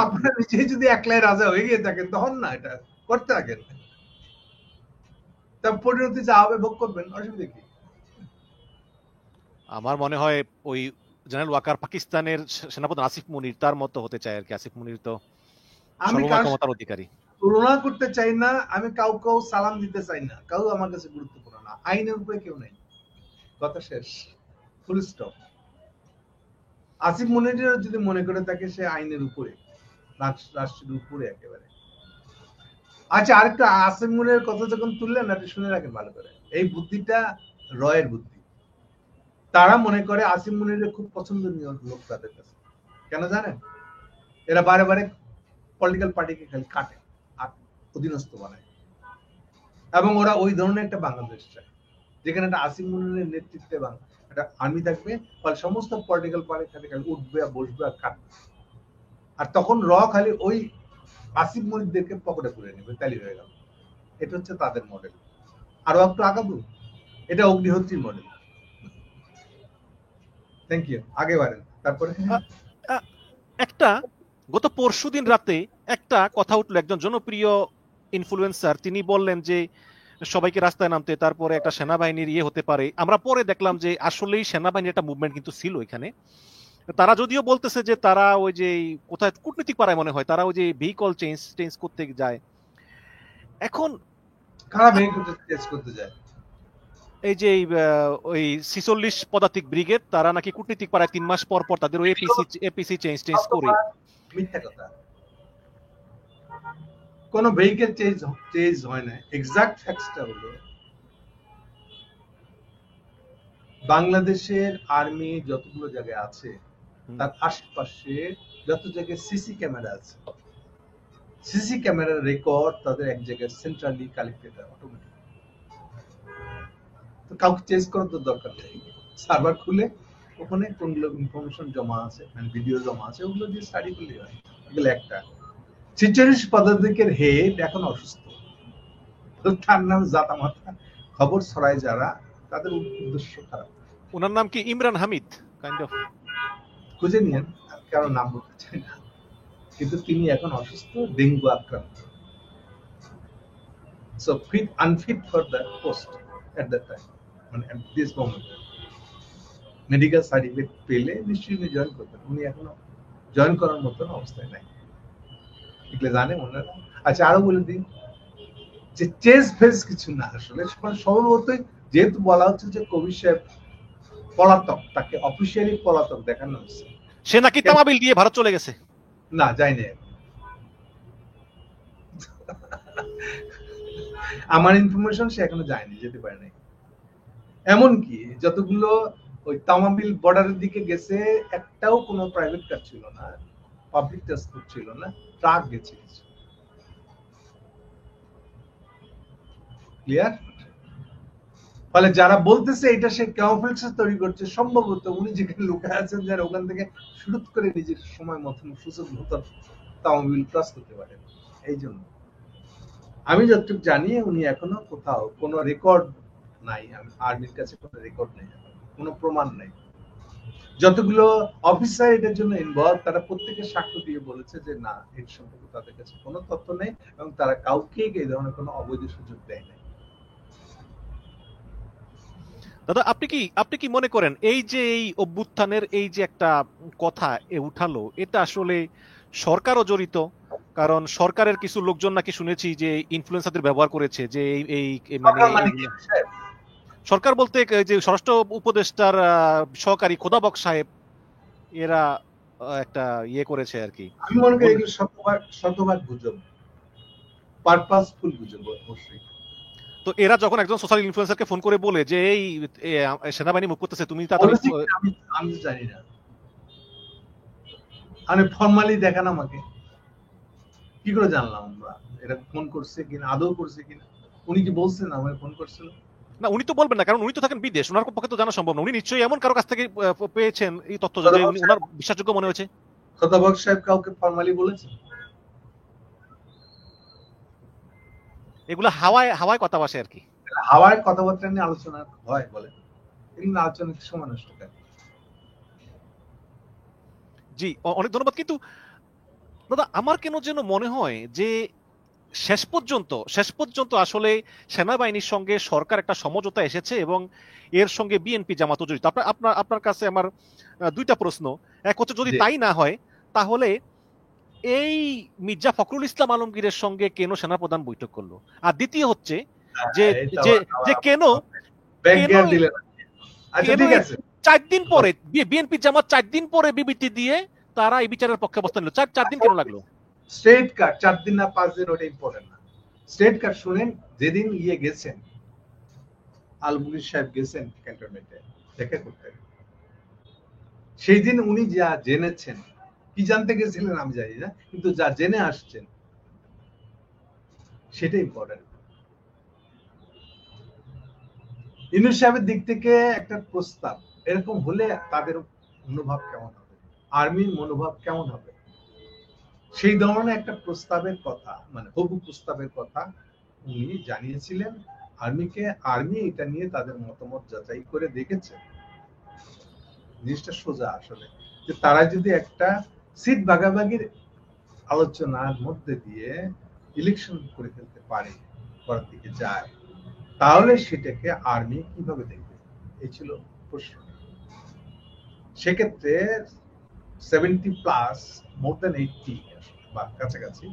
আপনারা নিজেই যদি একলাই রাজা হয়ে গিয়ে থাকেন তখন না এটা করতে থাকেন, তার পরিণতি যা হবে ভোগ করবেন, অসুবিধা কি? আমার মনে হয় ওই জেনারেল ওয়াকার পাকিস্তানের সেনাপ্রধান আসিফ মুনির তার মতো হতে চায় আর কি। আসিফ মুনির তো সর্বময় ক্ষমতার অধিকারী। তুলনা করতে চাই না, আমি কাউ সালাম দিতে চাই না, কাউ আমার কাছে গুরুত্বপূর্ণ না। আইনের উপরে কেউ নাই, কথা শেষ, ফুল স্টপ। আসিফ মুনিরের যদি মনে করে থাকে সে আইনের উপরে, রাষ্ট্রের উপরে একেবারে। আচ্ছা, আরেকটা আসিফ মুনিরের কথা যখন তুললেন আপনি শুনে রাখেন ভালো করে, এই বুদ্ধিটা রয়ের বুদ্ধি। তারা মনে করে আসিফ মুনিরের খুব পছন্দনীয় লোক তাদের কাছে, কেন জানেন? এরা বারে বারে পলিটিক্যাল পার্টিকে খালি কাটে আর অধীনস্থ বানায়, এবং ওরা ওই ধরনের একটা বাংলাদেশ চায় যেখানে একটা আসিফ মুনিরের নেতৃত্বে একটা আর্মি থাকবে, ফলে সমস্ত পলিটিক্যাল পার্টি খালি উঠবে আর বসবে আর কাটবে, আর তখন খালি ওই আসিফ মুনিরদেরকে পকেটে করে নেবে, তালি হয়ে গেল। এটা হচ্ছে তাদের মডেল। আরো একটু আগাবো, এটা অগ্নিহোত্রীর মডেল। থ্যাংক ইউ, আগে বাড়েন। তারপরে একটা গত পরশুদিন রাতে একটা কথা উঠলো, একজন জনপ্রিয় ইনফ্লুয়েন্সার তিনি বললেন যে সবাইকে রাস্তায় নামতে, তারপরে একটা সেনাবাহিনীর ইয়ে হতে পারে। আমরা পরে দেখলাম যে আসলেই সেনাবাহিনীর একটা মুভমেন্ট কিন্তু ছিল এখানে। তারা যদিও বলতেছে যে তারা ওই যে কোথায় কূটনীতিক পাড়ায় মনে হয় তারা ওই যে ভেহিকল চেঞ্জ করতে যায়। এখন কারা ভেহিকল চেঞ্জ করতে যায়? এই যে ওই 46 পদাতিক ব্রিগেড, তারা নাকি কূটনীতিক পাড়ায় 3 মাস পর পর তাদের ওই এপিসি চেঞ্জ করে। মিথ্যা কথা, কোন ভেহিকল চেঞ্জ হয় না। এক্সাক্ট ফ্যাক্টসটা হলো বাংলাদেশের আর্মি যতগুলো জায়গায় আছে তার আশেপাশে যত জায়গায় সিসি ক্যামেরা আছে, সিসি ক্যামেরার রেকর্ড তাদের এক জায়গায় সেন্ট্রালি কালেক্টেড হয় অটোমেটিক। তো কাউকে চেঞ্জ করার তো দরকার নেই, সার্ভার খুলে ওখানে কোনগুলো ইনফরমেশন জমা আছে, মানে ভিডিও জমা আছে, ওগুলো দিয়ে স্টাডি করলে হয়। এগুলো একটা 46 পদাতিকের হেড এখন অসুস্থ, তার নাম জাতামাতা খবর ছড়ায় যারা, তাদের উদ্দেশ্য খারাপ। ওনার নাম কি ইমরান হামিদ কাইন্ড অফ? খুঁজে নিয়েন, কারো নাম বলতে চাই না, কিন্তু তিনি এখন অসুস্থ, ডেঙ্গু আক্রান্ত। So unfit for the post at that time, মানে at this moment. Medical certificate পেলে নিশ্চয়ই উনি জয়েন করতেন, উনি এখনো জয়েন করার মতন অবস্থায় নাই, এগুলো জানে ওনারা। আচ্ছা, আরো বলে দিন যে চেজ ফেজ কিছু না, আসলে সম্ভবতই যেহেতু বলা হচ্ছে যে কবির সাহেব পলাতক, তাকে অফিসিয়ালি পলাতক দেখানো হচ্ছে। সে নাকি তামাবিল দিয়ে ভারত চলে গেছে। না, যায়নি, আমার ইনফরমেশন সে এখনো যায়নি, যেতে পারে নাই। এমনকি যতগুলো ওই তামাবিল বর্ডারের দিকে গেছে, একটাও কোনো প্রাইভেট কার ছিল না, পাবলিক ট্রান্সপোর্ট ছিল না, ট্রাক গেছে। ক্লিয়ার? ফলে যারা বলতেছে এটা সে ক্যামোফ্লেক্স তৈরি করছে, সম্ভবত উনি যেখানে লুকায় আছেন, যারা ওখান থেকে শুরু করে নিজের সময় মতন সুযোগ মতন তামাবিল ক্রস করতে পারে। এই জন্য আমি যতটুকু জানি উনি এখনো কোথাও কোনো রেকর্ড নাই, আর্মির কাছে কোনো রেকর্ড নেই, কোনো প্রমাণ নাই। যতগুলো অফিসার এটার জন্য ইনভলভ, তারা প্রত্যেকে সাক্ষ্য দিয়ে বলেছে যে না, এর সম্পর্কে তাদের কাছে কোনো তথ্য নেই, এবং তারা কাউকে এই ধরনের কোনো অবৈধ সুযোগ দেয় নাই। দাদা, আপনি কি মনে করেন এই যে এই অভ্যুত্থানের এই যে একটা কথা উঠালো, এটা আসলে সরকারও জড়িত? কারণ সরকারের কিছু লোকজন নাকি শুনেছি যে ইনফ্লুয়েন্সারদের ব্যবহার করেছে, যে এই সরকার বলতে যে স্বরাষ্ট্র উপদেষ্টার সহকারী খোদাবক সাহেব, এরা একটা ইয়ে করেছে আর কি। আমি মনে করি এগুলো শতভাগ গুজব, পারপাসফুল গুজব অবশ্যই। তো এরা যখন একজন সোশ্যাল ইনফ্লুয়েন্সারকে ফোন করে বলে যে এই সেনাবাহিনী মুখ করতেছে, তুমি তাড়াতাড়ি, আমি জানি না, আমি ফর্মালি দেখান আমাকে, কি করে জানলাম আমরা এটা ফোন করছে কিনা, আদৌ করছে কিনা? উনি কি বলছেন আমার ফোন করছিল? না, উনি তো বলবেন না, কারণ উনি তো থাকেন বিদেশ, ওনার পক্ষে তো জানা সম্ভব না। উনি নিশ্চয়ই এমন কারো কাছ থেকে পেয়েছেন এই তথ্য যে ওনার বিশ্বাসযোগ্য মনে হয়েছে। খোদাবক সাহেব কাউকে ফর্মালি বলেছেন? এগুলো হাওয়ায় হাওয়ায় কথা বসে আর কি, হাওয়ায় কথাবার্তা নিয়ে আলোচনা হয়, বলে এগুলো আলোচনা সময় নষ্ট করে। জি, অনেক ধন্যবাদ। কিন্তু দাদা, আমার কেন যেন মনে হয় যে শেষ পর্যন্ত আসলে সেনাবাহিনীর সঙ্গে সরকার একটা সমঝোতা এসেছে, এবং এর সঙ্গে বিএনপি জামাতও জড়িত। আপনার কাছে আমার দুইটা প্রশ্ন। এক হচ্ছে, যদি তাই না হয় তাহলে এই মির্জা ফখরুল ইসলাম আলমগীরের সঙ্গে কেন সেনাপ্রধান বৈঠক করলো? আর দ্বিতীয় হচ্ছে যে যে কেন 4 দিন পরে বিএনপি জামাত 4 দিন পরে বিবৃতি দিয়ে তারা এই বিচারের পক্ষে অবস্থান নিল? 4 দিন কেন লাগলো? স্টেট কার্ড 4 দিন না 5 দিন, ওটা ইম্পর্টেন্ট না। স্টেট কার্ড শুনেন, যেদিন গেছেন আলমগীর সাহেব গেছেন ক্যান্টনমেন্টে দেখা করতে, সেই দিন উনি যা জেনেছেন, কি জানতে গেছিলেন আমি জানি না, কিন্তু যা জেনে আসছেন সেটা ইম্পর্টেন্ট। ইউনূস সাহেবের দিক থেকে একটা প্রস্তাব এরকম হলে তাদের মনোভাব কেমন হবে, আর্মির মনোভাব কেমন হবে, সেই ধরনের একটা প্রস্তাবের কথা, মানে হবু প্রস্তাবের কথা উনি জানিয়েছিলেন আর্মিকে। আর্মি এটা নিয়ে তাদের মতামত যাচাই করে দেখেছে। জিনিসটা সোজা আসলে, যে তারা যদি একটা সিট ভাগাভাগির আলোচনার মধ্যে দিয়ে ইলেকশন করে ফেলতে পারে, করার দিকে যায়, তাহলে সেটাকে আর্মি কিভাবে দেখবে, এই ছিল প্রশ্ন। সেক্ষেত্রে 70+ মোর দ্যান 80 বা কাছাকাছি,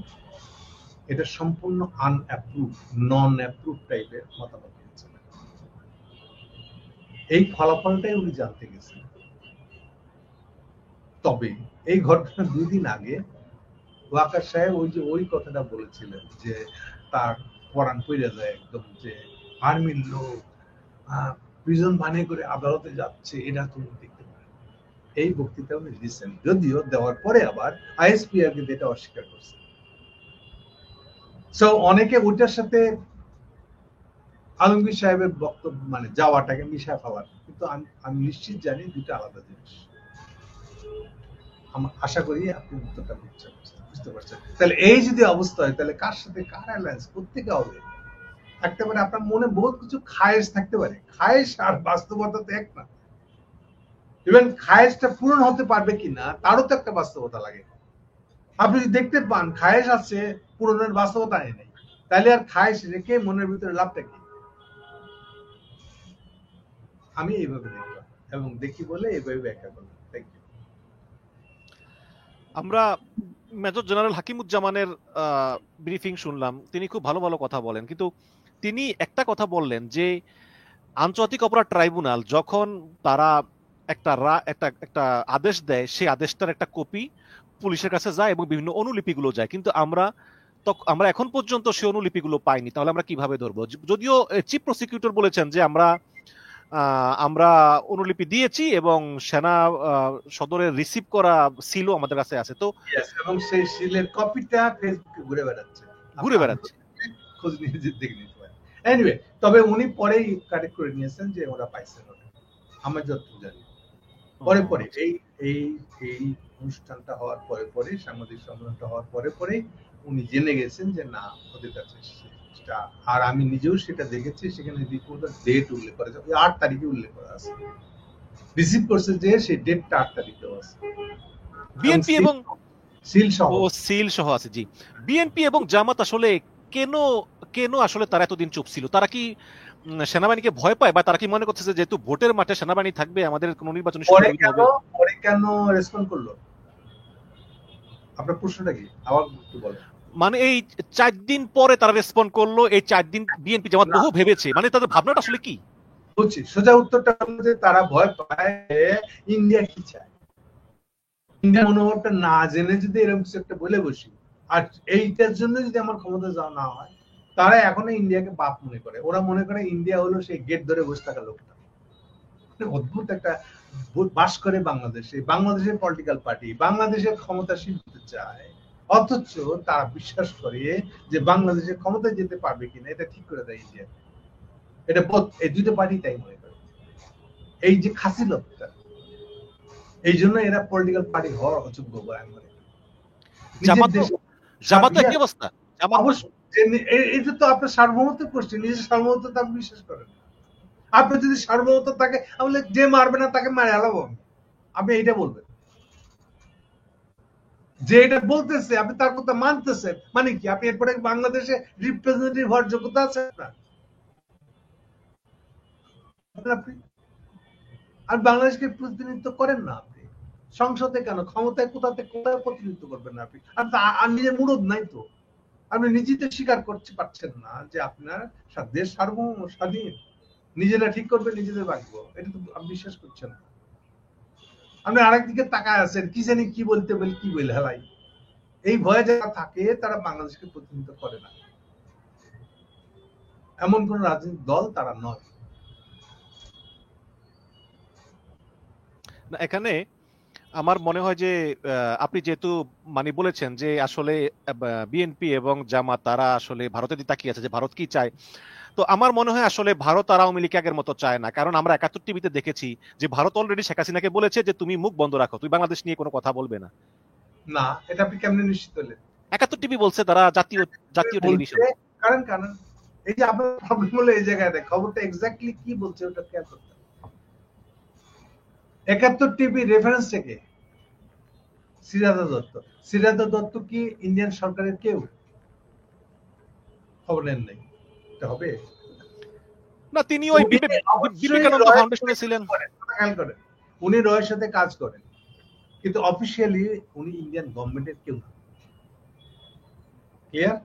এটা সম্পূর্ণ আনঅ্যাপ্রুভ, নন অ্যাপ্রুভ টাইপের মতামত দিয়েছিলেন। এই ফলাফলটাই উনি জানতে গেছেন। তবে এই ঘটনা 2 দিন আগে ওয়াকার সাহেব ওই কথাটা বলেছিলেন যে তার পরাণ পইরা যায় একদম, যে আর্মির লোক প্রিজন বানিয়ে করে আদালতে যাচ্ছে, এটা তুমি দেখতে পারো। এই বক্তৃতা উনি দিচ্ছেন, যদিও দেওয়ার পরে আবার আইএসপিআর কিন্তু এটা অস্বীকার করছে। সো অনেকে ওইটার সাথে আলমগীর সাহেবের বক্তব্য মানে যাওয়াটাকে মিশায় ফেলার, কিন্তু আমি নিশ্চিত জানি দুটো আলাদা জিনিস। আশা করি আপনি উত্তরটা বুঝতে পারছেন। তাহলে এই যদি অবস্থা হয়, তাহলে কার সাথে কার অ্যালায়েন্স, কোত্থেকে হবে? থাকতে পারে, আপনার মনে বহুত কিছু খায়েশ থাকতে পারে, খায়েশ আর বাস্তবতা তো এক না। ইভেন খায়েশটা পূরণ হতে পারবে কিনা তারও তো একটা বাস্তবতা লাগে। আপনি যদি দেখতে পান খায়েশ আছে, পূরণের বাস্তবতা নেই, তাহলে আর খায়েশ রেখে মনের ভিতরে লাভটা কি? আমি এইভাবে দেখলাম এবং দেখি বলে এইভাবে ব্যাখ্যা করলাম। Thank you. আমরা মেজর জেনারেল হাকিমুজ্জামানের ব্রিফিং শুনলাম, তিনি খুব ভালো ভালো কথা বলেন, কিন্তু তিনি একটা কথা বললেন যে আন্তর্জাতিক অপরাধ ট্রাইব্যুনাল যখন তারা একটা একটা একটা আদেশ দেয়, সেই আদেশটার একটা কপি পুলিশের কাছে যায় এবং বিভিন্ন অনুলিপিগুলো যায়, কিন্তু আমরা এখন পর্যন্ত সেই অনুলিপিগুলো পাইনি। তাহলে আমরা কিভাবে ধরবো? যদিও চিফ প্রসিকিউটর বলেছেন যে আমরা অনুলিপি দিয়েছি এবং সেনা সদরের রিসিভ করা সিলও আমাদের কাছে আছে। তো এবং সেই সিলের কপিটা ফেসবুকে ঘুরে বেড়াচ্ছে, খোঁজ নিয়ে দেখে নিতে পারেন। এনিওয়ে, তবে উনি পরেই কারেক্ট করে নিয়েছেন যে ওরা পাইছেন, আমার যতটুকু জানি পরে পরে এই এই এই অনুষ্ঠানটা হওয়ার পরে পরে, সাংবাদিক সম্মেলনটা হওয়ার পরে পরে উনি জেনে গেছেন যে না, ওদের কাছে সেটা। আর আমি নিজেও সেটা দেখেছি, সেখানে রিপোর্টার ডেট উল্লেখ করা আছে, 8 তারিখে উল্লেখ করা আছে, রিসিভ করছে যে সেই ডেটটা 8 তারিখেও আছে, বিএনপি এবং সিল সহ। ও সিল সহ আছে। জি, বিএনপি এবং জামাত আসলে কেন কেন আসলে তারা এতদিন চুপ ছিল? তারা কি সেনাবাহিনীকে ভয় পায়, বা তারা কি মনে করছে যেহেতু ভোটের মাঠে সেনাবাহিনী থাকবে আমাদের কোনো নির্বাচনী সুবিধা হবে? পরে কেন রেসপন্ড করলো? আপনার প্রশ্নটা কি আবার একটু বলেন। মানে এই 4 দিন পরে তারা রেসপন্ড করলো, এই 4 দিন বিএনপি জামাত বহু ভেবেছে, মানে তাদের ভাবনাটা আসলে কি? বুঝছি, সোজা উত্তরটা হলো যে তারা ভয় পায় ইন্ডিয়া কি চায়। ইন্ডিয়া মনোভাবটা না জেনে যদি এরকম কিছু একটা বলে বসি, আর এইটার জন্য যদি আমার ক্ষমতা যাওয়া না হয়, তারা এখনো ইন্ডিয়াকে বাপ মনে করে। ওরা মনে করে ইন্ডিয়া হলো সেই গেট ধরে বসে থাকা লোকটা। অদ্ভুত একটা বাস করে বাংলাদেশে, বাংলাদেশের পলিটিক্যাল পার্টি বাংলাদেশের ক্ষমতাসীন হতে চায়, অথচ তারা বিশ্বাস করে যে বাংলাদেশের ক্ষমতায় যেতে পারবে কিনা এটা ঠিক করে দেয় ইন্ডিয়া। এটা এই দুটো পার্টি তাই মনে করে। এই যে খাসি লোকটা, এই জন্য এরা পলিটিক্যাল পার্টি হওয়ার অযোগ্য বলে আমি মনে করি। জামাত কি অবস্থা? এটা তো আপনার সার্বভৌমত্ব করছে, নিজের সার্বভৌমত্ব আপনি বিশ্বাস করেন। আপনি যদি সার্বভৌমত্ব থাকে, তাহলে যে মারবে না তাকে মারে আলাবো, আপনি এইটা বলবেন। যে এটা বলতেছে আপনি তার কথা মানতেছেন, মানে কি আপনি এরপরে বাংলাদেশে রিপ্রেজেন্টেটিভ হওয়ার যোগ্যতা আছে আপনার? আপনি আর বাংলাদেশকে প্রতিনিধিত্ব করেন না আপনি সংসদে, কেন ক্ষমতায় কোথায় প্রতিনিধিত্ব করবেন না আপনি? আর নিজের মুরদ নাই তো, আপনি নিজেই তো স্বীকার করতে পারছেন না যে আপনার দেশ সার্বভৌম স্বাধীন, নিজেরা ঠিক করবে নিজেদের ভাগ্য, এটা তো আপনি বিশ্বাস করছেন না। আপনি আরেকদিকে তাকায় আছেন, কি জানি কি বলতে বলে কি বলে হেলাই। এই ভয়ে যারা থাকে তারা বাংলাদেশকে প্রতিনিধিত্ব করে না, এমন কোন রাজনৈতিক দল তারা নয়। এখানে আমার মনে হয় যে আপনি যেহেতু মানে বলেছেন যে আসলে বিএনপি এবং জামাত তারা আসলে ভারতের দিকে তাকিয়ে আছে যে ভারত কি চায়, তো আমার মনে হয় আসলে ভারত আর আওয়ামী লীগ আগের মতো চায় না। কারণ আমরা 71 টিভিতে দেখেছি যে ভারত অলরেডি শেখ হাসিনাকে বলেছে যে তুমি মুখ বন্ধ রাখো, তুই বাংলাদেশ নিয়ে কোনো কথা বলবে না। না, এটা আপনি কেমনে নিশ্চিত হলেন? 71 টিভি বলছে, তারা জাতীয় টেলিভিশন। কারণ এই যে আপনার প্রবলেম হলো এই জায়গায়, খবরটা এক্স্যাক্টলি কি বলছে ওটা খেয়াল করতে। 71 টিভি রেফারেন্স থেকে সিরাজা দত্ত। সিরাজা দত্ত কি ইন্ডিয়ান সরকারের কেউ? খবর নেন নাই, এটা হবে না, তিনি ওই বিবেকানন্দ ফাউন্ডেশনে ছিলেন। খেয়াল করেন, উনি রয়ের সাথে কাজ করেন, কিন্তু অফিসিয়ালি উনি ইন্ডিয়ান গভর্নমেন্টের কেউ না। ক্লিয়ার?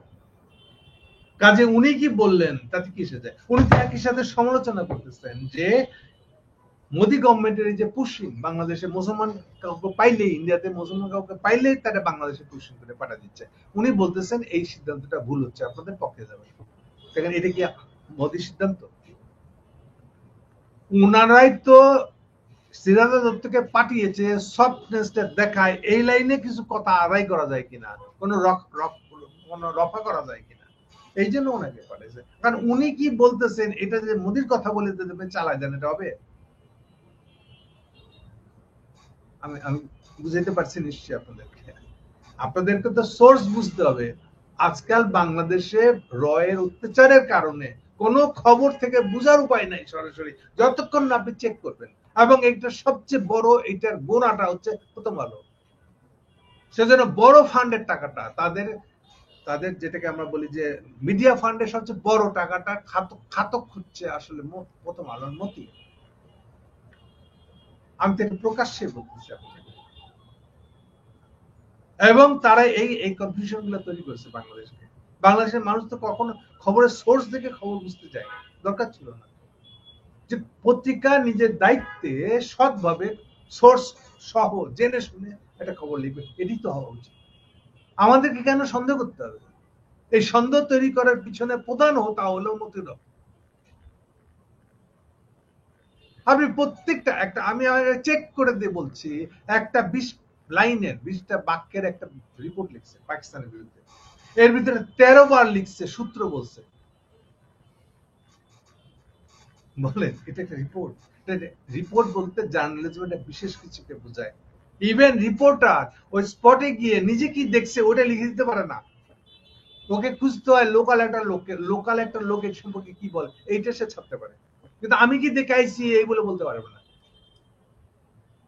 কাজে উনি কি বললেন তাতে কি এসে যায়? উনি তো একই সাথে সমালোচনা করতেছেন যে মোদি গভর্নমেন্টের এই যে পুশিং, বাংলাদেশে মুসলমান কাউকে পাইলেই, ইন্ডিয়াতে মুসলমান কাউকে পাইলেই তারা বাংলাদেশে পুশিং করে পাঠা দিচ্ছে। উনি বলতেছেন এই সিদ্ধান্তটা ভুল হচ্ছে, আপনাদের পক্ষে যাবে। দেখেন, এটা কি মোদির সিদ্ধান্ত? উনারাই তো সিরাজা দত্তকে পাঠিয়েছে সফটনেসটা দেখায়, এই লাইনে কিছু কথা আদায় করা যায় কিনা, কোনো রফা করা যায় কিনা, এই জন্য ওনাকে পাঠিয়েছে। কারণ উনি কি বলতেছেন এটা যে মোদির কথা বলে দেবে চালায় দেন, এটা হবে? আমি বুঝাইতে পারছি নিশ্চয়ই আপনাদেরকে। আপনাদেরকে তো সোর্স বুঝতে হবে, আজকাল বাংলাদেশে রয়ের অত্যাচারের কারণে কোনো খবর থেকে বোঝার উপায় নাই সরাসরি, যতক্ষণ না আপনি চেক করবেন। এবং এটা সবচেয়ে বড়, এটার গোড়াটা হচ্ছে প্রথম আলো। সেজন্য বড় ফান্ডের টাকাটা তাদের তাদের যেটাকে আমরা বলি যে মিডিয়া ফান্ডের সবচেয়ে বড় টাকাটা খাতক হচ্ছে আসলে প্রথম আলোর মতি। আমি তো প্রকাশ্যে বলতেছি আপনাকে। এবং তারা এই কনফিউশন গুলো তৈরি করেছে বাংলাদেশকে। বাংলাদেশের মানুষ তো কখনো খবরের সোর্স দেখে খবর বুঝতে চায় না, দরকার ছিল না। যে পত্রিকা নিজের দায়িত্বে সৎভাবে সোর্স সহ জেনে শুনে একটা খবর লিখবে, এটি তো হওয়া উচিত। আমাদেরকে কেন সন্দেহ করতে হবে? এই সন্দেহ তৈরি করার পিছনে প্রধান তা হলো মতিউর রহমান। আপনি প্রত্যেকটা একটা, আমি চেক করে দিয়ে বলছি, একটা 20 লাইনের 20টা বাক্যের একটা রিপোর্ট লিখছে পাকিস্তানের বিরুদ্ধে, এর ভিতরে 13 বার লিখছে সূত্র বলছে। বলেন এটা একটা রিপোর্ট? রিপোর্ট বলতে জার্নালিজম একটা বিশেষ কিছুকে বোঝায়। ইভেন রিপোর্টার ওই স্পটে গিয়ে নিজে কি দেখছে ওটা লিখে দিতে পারে না, ওকে খুঁজতে হয় লোকাল একটা লোকের সম্পর্কে কি বলে এইটা সে ছাপতে পারে, কিন্তু আমি কি দেখে আইছি এই বলে বলতে পারবে না।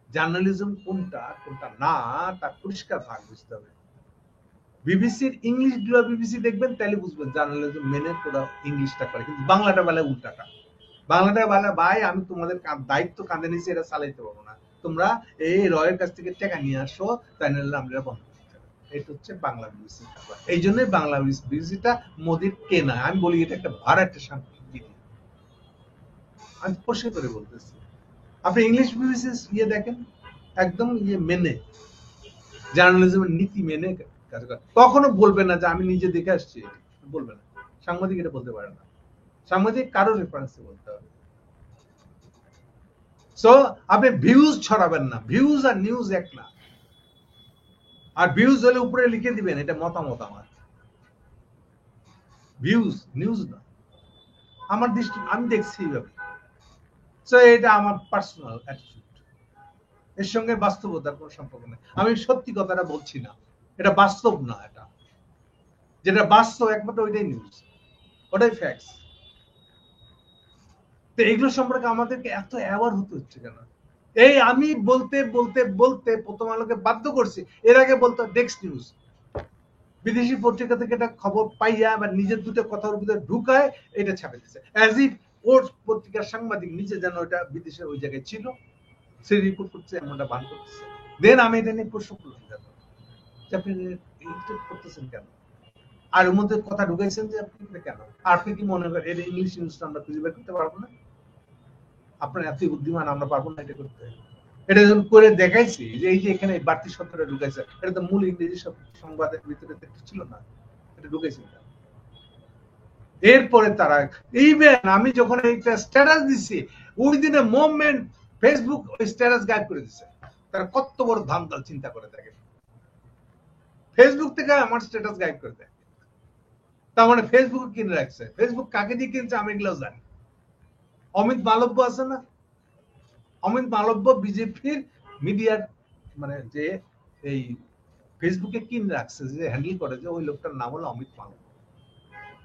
জার্নালিজম কোনটা কোনটা না তার পরিষ্কার ভাগ বুঝতে হবে। বিবিসির ইংলিশ গুলো বিবিসি দেখবেন তাহলে বুঝবেন জার্নালিজম মেনে পুরো ইংলিশটা করে, কিন্তু বাংলাটা বেলা উল্টাটা। বাংলাটা বেলা ভাই আমি তোমাদের দায়িত্ব কাঁধে নিয়েছি, এটা চালাইতে পারবো না, তোমরা এই রয়ের কাছ থেকে টাকা নিয়ে আসো, তাই নাহলে আমরা বন্ধ। এটা হচ্ছে বাংলা বিবিসি। এই জন্যই বাংলা বিবিসিটা মোদির কেনা। আমি বলি এটা একটা ভাড়াটে সাংবাদিক, আমি পরিষ্কার করে বলতেছি। আপনি ইংলিশ বিবিসি ইয়ে দেখেন, একদম ইয়ে মেনে, জার্নালিজমের নীতি মেনে কাজ করে। কখনো বলবে না যে আমি নিজে দেখে আসছি, বলবে না। সাংবাদিক এটা বলতে পারে না, সাংবাদিক কারো রেফারেন্সে বলতে হবে। সো আপনি ভিউজ ছড়াবেন না, ভিউজ আর নিউজ এক না। আর ভিউজ হলে উপরে লিখে দিবেন এটা মতামত আমার, ভিউজ নিউজ না। আমার দৃষ্টি আমি দেখছি এইভাবে। সো এটা আমার পার্সোনাল অ্যাটিটিউড, এর সঙ্গে বাস্তবতার কোনো সম্পর্ক নেই। আমি সত্যি কথাটা বলছি না, এটা বাস্তব না। এটা যেটা বাস্তব একমাত্র ওইটাই নিউজ, ওটাই ফ্যাক্টস। তো এগুলো সম্পর্কে আমাদেরকে এত অ্যাওয়ার হতে হচ্ছে কেন? এই আমি বলতে বলতে বলতে প্রথম আলোকে বাধ্য করছি এর আগে বলতো ডেস্ক নিউজ। বিদেশি পত্রিকা থেকে এটা খবর পাইয়া বা নিজের দুটো কথার ভিতরে ঢুকায় এটা ছাপে দিচ্ছে, অ্যাজ ইফ ওর পত্রিকার সাংবাদিক নিজে যেন এটা বিদেশে ওই জায়গায় ছিল, সে রিপোর্ট করছে, এমনটা বান করতেছে। দেন আমি এটা নিয়ে প্রশ্ন করলাম আপনি এইটা করতেছেন কেন, আর ওর মধ্যে কথা ঢুকাইছেন যে আপনি কেন, আপনি কি মনে করেন এটা ইংলিশ নিউজটা আমরা খুঁজে বের করতে পারবো না? আপনার এত বুদ্ধিমান, আমরা পারবো না এটা করতে? এটা যখন করে দেখাইছি যে এই যে এখানে বাড়তি শব্দটা ঢুকাইছে, এটা তো মূল ইংরেজি সংবাদের ভিতরে ছিল না, এটা ঢুকাইছে। এরপরে তারা ইভেন আমি যখন একটা স্ট্যাটাস দিছি ওই দিনে মুভমেন্ট ফেসবুক ওই স্ট্যাটাস গায়েব করে দিচ্ছে। তারা কত বড় ধামদাল চিন্তা করে থাকে, ফেসবুক থেকে আমার স্ট্যাটাস গায়েব করে দেয়। তার মানে ফেসবুক কিনে রাখছে। ফেসবুক কাকে দিয়ে কিনছে আমি এগুলো জানি। অমিত মালব্য আছে না, অমিত মালব্য বিজেপির মিডিয়ার মানে যে এই ফেসবুকে কিনে রাখছে, যে হ্যান্ডেল করে, যে ওই লোকটার নাম হলো অমিত মালব্য।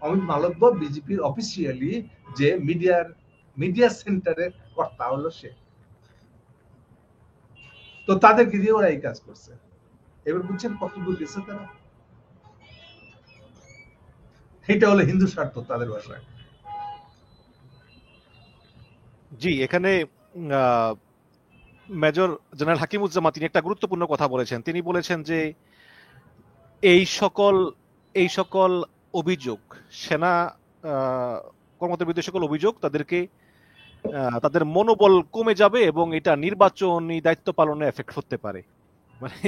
অমিত মালব্য বিজেপির অফিসিয়ালি যে মিডিয়া সেন্টারের কর্তা হলো সে। তো তাদেরকে দিয়ে ওরা এই কাজ করছে। এবার বুঝছেন কত দূর গেছে তারা? এটা হলো হিন্দু স্বার্থ তাদের ভাষায়। জি, এখানে মেজর জেনারেল হাকিমুজ্জামান তিনি একটা গুরুত্বপূর্ণ কথা বলেছেন। তিনি বলেছেন যে এই সকল অভিযোগ, সেনা কর্মকর্তার বিরুদ্ধে সকল অভিযোগ তাদের মনোবল কমে যাবে এবং এটা নির্বাচনী দায়িত্ব পালনে এফেক্ট হতে পারে। মানে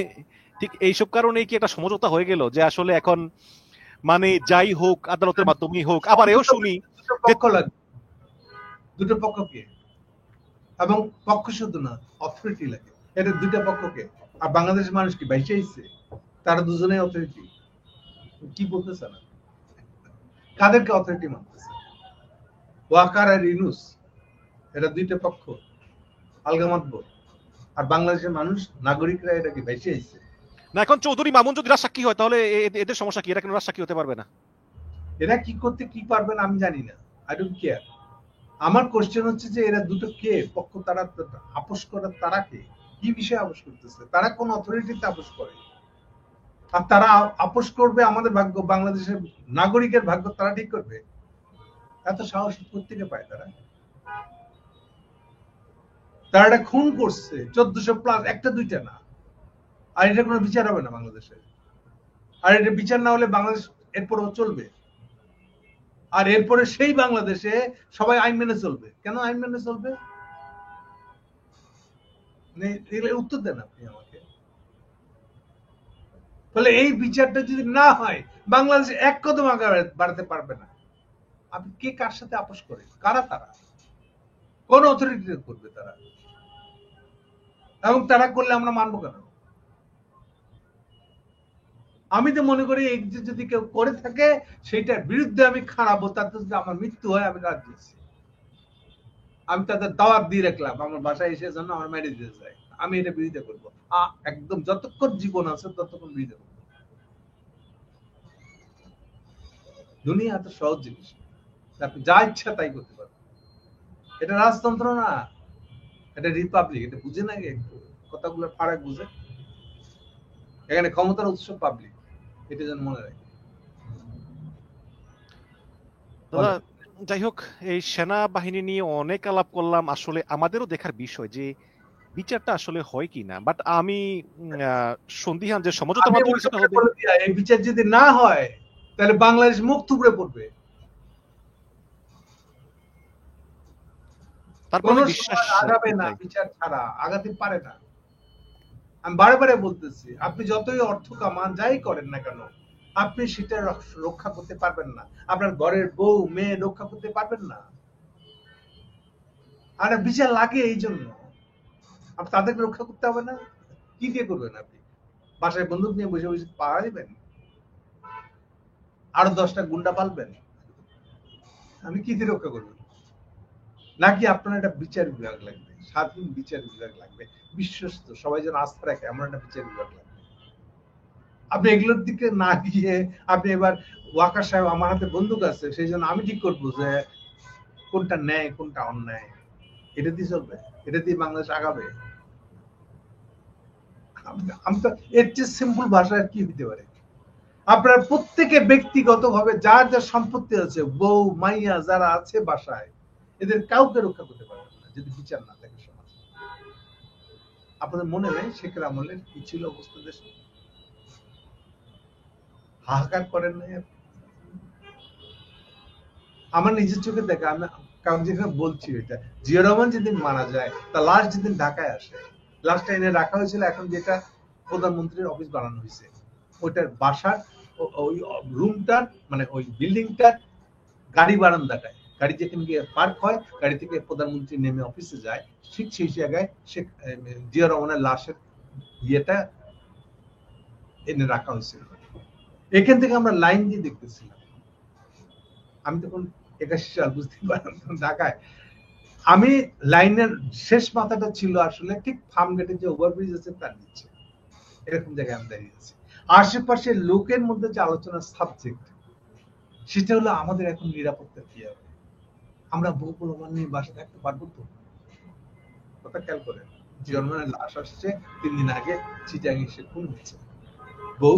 ঠিক এইসব কারণেই কি একটা সমঝোতা হয়ে গেল যে আসলে এখন মানে যাই হোক আদালতের মাধ্যমেই হোক। আবার এও শুনি দুটো পক্ষকে, এবং পক্ষ শুধু না অথরিটি লাগে, এটা দুইটা পক্ষকে। আর বাংলাদেশের মানুষ কি বাইশে আইছে, তারা দুজনেই অথরিটি। কি বলতেছে না, কাদেরকে অথরিটি মানতেছে? ওয়াকার আর ইউনূস, এটা দুইটা পক্ষ আলগা মাতবর। আর বাংলাদেশের মানুষ নাগরিকরা এটা কি বাইশে আইছে? না এখন চৌধুরী মামুন যদি রাজসাক্ষী হয় তাহলে এদের সমস্যা কি? এরা কেন রাজসাক্ষী হতে পারবে না? এরা কি করতে কি পারবেন আমি জানি না, আই ডোন্ট কেয়ার। আমার কোশ্চেন হচ্ছে যে এরা দুটো কে পক্ষ, তারা আপোষ করার, তারা কে, কি বিষয়ে আপোষ করতেছে, তারা কোন অথরিটিতে আপোষ করে? আর তারা আপোষ করবে আমাদের ভাগ্য, বাংলাদেশের নাগরিকের ভাগ্য তারা ঠিক করবে? এত সাহস কোত্থেকে পায় তারা? তারা একটা খুন করছে 1400+, একটা দুইটা না। আর এটা কোনো বিচার হবে না বাংলাদেশে? আর এটা বিচার না হলে বাংলাদেশ এরপরও চলবে? আর এরপরে সেই বাংলাদেশে সবাই আইন মেনে চলবে? কেন আইন মেনে চলবে? উত্তর দেন আপনি আমাকে। তাহলে এই বিচারটা যদি না হয় বাংলাদেশ এক কদম আগে বাড়াতে পারবে না। আপনি কে কার সাথে আপোষ করে? কারা তারা? কোন অথরিটি করবে তারা? এবং তারা করলে আমরা মানবো কেন? আমি তো মনে করি এই যদি কেউ করে থাকে সেটার বিরুদ্ধে আমি খাড়াবো, তাতে যদি আমার মৃত্যু হয় আমি রাজি আছি। আমি তাদের দাওয়াত দিয়ে রাখলাম আমার বাসায় এসে যেন আমার মেরে দিতে যায়, আমি এটা বিরোধিতা করবো। একদম যতক্ষণ জীবন আছে ততক্ষণ বিরোধিতা করবো। দুনিয়া এত সহজ জিনিস, আপনি যা ইচ্ছা তাই করতে পারবেন। এটা রাজতন্ত্র না, এটা রিপাবলিক। এটা বুঝে না একটু কথাগুলো ফারাক বুঝে? এখানে ক্ষমতার উৎস পাবলিক, এটা যেন মনে রাখে। দাদা যাই হোক, এই সেনাবাহিনী নিয়ে অনেক আলাপ করলাম। আসলে আমাদেরও দেখার বিষয় যে বিচারটা আসলে হয় কি না। বাট আমি সন্দিহান যে সমঝোতার মাধ্যমে কিছুটা হবে। এই বিচার যদি না হয় তাহলে বাংলাদেশ মুখ থুবড়ে পড়বে। তারপরে বিশ্বাস আগাবে না, বিচার ছাড়া আগাতে পারে না। আমি বারে বারে বলতেছি, আপনি যতই অর্থ কামান, যাই করেন না কেন, আপনি সেটা রক্ষা করতে পারবেন না। আপনার ঘরের বউ মেয়ে রক্ষা করতে পারবেন না। আর বিচার লাগে এই জন্য তাদেরকে রক্ষা করতে হবে না। কি দিয়ে করবেন আপনি? বাসায় বন্দুক নিয়ে বসে বসে পাহারা দিবেন? আরো 10টা গুন্ডা পালবেন? আমি কি দিয়ে রক্ষা করবেন? নাকি আপনার একটা বিচার বিভাগ লাগবে, স্বাধীন বিচার বিভাগ লাগবে, বিশ্বস্ত, সবাই যেন আস্থা রাখে এমন একটা বিচার বিভাগ লাগবে। আপনি এগুলোর দিকে না গিয়ে আপনি এবার ওয়াকার সাহেব আমার হাতে বন্দুক আছে সেই জন্য আমি ঠিক করবো যে কোনটা ন্যায় কোনটা অন্যায়, এটা দিয়ে চলবে? এটা দিয়ে বাংলাদেশ আগাবে? আমি তো এর চেয়ে সিম্পল ভাষায় কি হইতে পারে? আপনার প্রত্যেকে ব্যক্তিগত ভাবে যার যার সম্পত্তি আছে, বউ মাইয়া যারা আছে বাসায়, এদের কাউকে রক্ষা করতে পারবে না যদি বিচার না থাকে সমাজ। আপনাদের মনে নেই শেখের আমলের কি ছিল অবস্থা দেশে? হাহাকার করেন নাই? আমার নিজের চোখে দেখা, আমি কারণ যেখানে বলছি এটা, জিয়া রহমান যেদিন মারা যায় তার লাশ যেদিন ঢাকায় আসে, লাশটা এনে রাখা হয়েছিল এখন যেটা প্রধানমন্ত্রীর অফিস বানানো হয়েছে, ওইটার বাসার ওই রুমটার মানে ওই বিল্ডিংটার গাড়ি বারান্দাটায়, গাড়ি যেখানে গিয়ে পার্ক হয়, গাড়ি থেকে প্রধানমন্ত্রী নেমে অফিসে যায়, ঠিক সেই জায়গায় শেখ জিয়া রহমানের লাশের ইয়েটা এনে রাখা হয়েছিল। এখান থেকে আমরা লাইন দিয়ে দেখতেছিলাম। আমি তখন 81 সাল, বুঝতে পারলাম ঢাকায়। আমি লাইনের শেষ মাথাটা ছিল আসলে ঠিক ফার্ম গেটের যে ওভারব্রিজ আছে তার নিচে, এরকম জায়গায় আমি দাঁড়িয়ে আছি। আশেপাশে লোকের মধ্যে যে আলোচনার সাবজেক্ট সেটা হলো আমাদের এখন নিরাপত্তা কি হবে, আমরা বউ পোলাপান নিয়ে বাসা থাকতে পারবো তো? কথা খেয়াল করেন, জন্মের লাশ আসছে 3 দিন আগে চিটাগাং সে খুন হয়েছে, বউ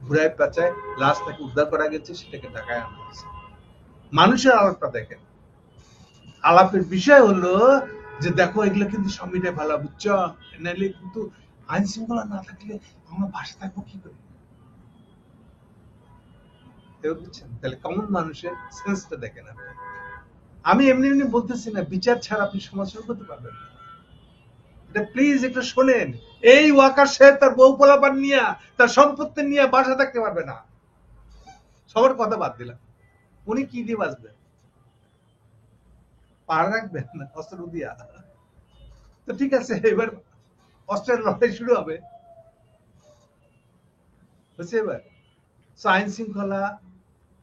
ঘুরায় পেঁচায় লাশ তাকে উদ্ধার করা গেছে, সেটাকে ঢাকায় আনা হয়েছে। মানুষের আলাপটা দেখেন, আলাপের বিষয় হলো যে দেখো এগুলো কিন্তু সবমিটাই ভালো, বুঝছো? নাহলে কিন্তু আইন শৃঙ্খলা না থাকলে আমরা বাসা থাকবো কি করে? বুঝছেন? তাহলে কমন মানুষের সেন্সটা দেখেন আপনি। আমি এমনি এমনি বলতেছি না বিচার ছাড়া আপনি সমাজ শুরু করতে পারবেন না। এটা প্লিজ একটু শোনেন। এই ওয়াকার সাহেব তার বউ পোলাপান নিয়ে তার সম্পত্তি নিয়ে বাসা থাকতে পারবে না। সবার কথা বাদ দিলাম, উনি কি দিয়ে বাঁচবেন? পাহাড় রাখবেন না অস্ত্র দিয়া? তো ঠিক আছে, এবার অস্ত্রের লড়াই শুরু হবে, বুঝছে? এবার আইন শৃঙ্খলা,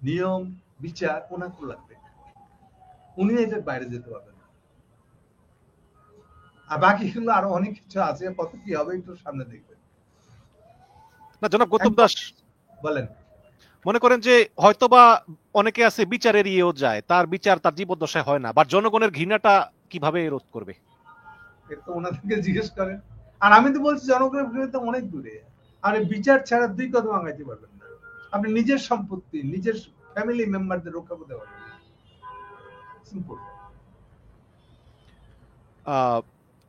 নিয়ম, বিচার ওনাকে লাগবে, উনি এটার বাইরে যেতে পারবেন না। আর বাকিগুলো আরো অনেক কিছু আছে, কত কি হবে একটু সামনে দেখবেন। না জনাব গৌতম দাস, বলেন। মনে করেন যে হয়তোবা অনেকে আছে বিচার এড়িয়েও যায়, তার বিচার তার জীবদ্দশায় হয় না, বা জনগণের ঘৃণাটা কিভাবে রোধ করবে? এটা ওনাদেরকে জিজ্ঞেস করেন। আর আমি তো বলছি জনগণের বিরুদ্ধে অনেক দূরে। আর বিচার ছাড়া ২ কদম আগাইতে পারবেন না। আপনি নিজের সম্পত্তি, নিজের ফ্যামিলি মেম্বারদের রক্ষা করতে পারবেন না। সিম্পল।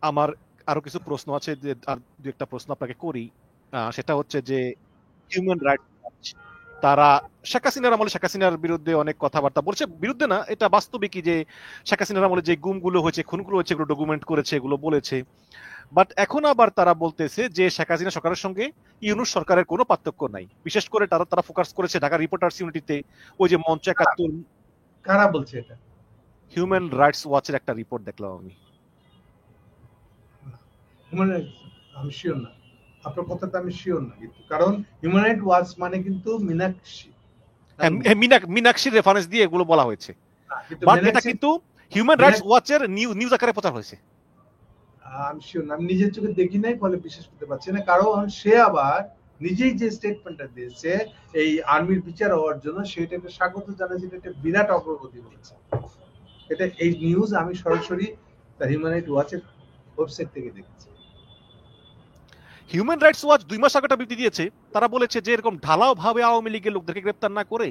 আমার আরো কিছু প্রশ্ন আছে, যে আর দু একটা প্রশ্ন আপনাকে করি। সেটা হচ্ছে যে হিউম্যান রাইটস ওয়াচ তারা শেখ হাসিনার আমলে শেখ হাসিনার বিরুদ্ধে অনেক কথাবার্তা বলছে, বিরুদ্ধে না, এটা বাস্তবিকই যে শেখ হাসিনার আমলে যে গুমগুলো হয়েছে, খুনগুলো হয়েছে, এগুলো ডকুমেন্ট করেছে, এগুলো বলেছে। বাট এখন আবার তারা বলতেছে যে শেখ হাসিনা সরকারের সঙ্গে ইউনূস সরকারের কোনো পার্থক্য নাই। বিশেষ করে তারা ফোকাস করেছে ঢাকা রিপোর্টার্স ইউনিটিতে ওই যে মঞ্চ ৭১। কারা বলছে এটা? হিউম্যান রাইটস ওয়াচের একটা রিপোর্ট দেখলাম আমি। হিউম্যান রাইটস আমি শিওর না। আপনার কথাটা আমি শিওর না কিন্তু। কারণ হিউম্যান রাইট ওয়াচ মানে কিন্তু মীনাক্ষী। মীনাক্ষীর রেফারেন্স দিয়ে এগুলো বলা হয়েছে, কিন্তু বাট এটা কিন্তু হিউম্যান রাইটস ওয়াচের নিউজ আকারে প্রচার হয়েছে। আমি শিওর না, আমি নিজের চোখে দেখি নাই, ফলে বিশ্বাস করতে পারছি না। কারণ সে আবার নিজেই যে স্টেটমেন্টটা দিয়েছে এই আর্মির বিচার হওয়ার জন্য, সেটাকে স্বাগত জানাচ্ছে, এটা একটা বিরাট অগ্রগতি বলেছে। এটা এই নিউজ আমি সরাসরি তার হিউম্যান রাইট ওয়াচের ওয়েবসাইট থেকে দেখেছি। হিউম্যান রাইটস ওয়াচ ২ মাস আগে একটা বিবৃতি দিয়েছে, তারা বলেছে যে এরকম ঢালাও ভাবে আওয়ামী লীগের লোকদেরকে গ্রেপ্তার না করে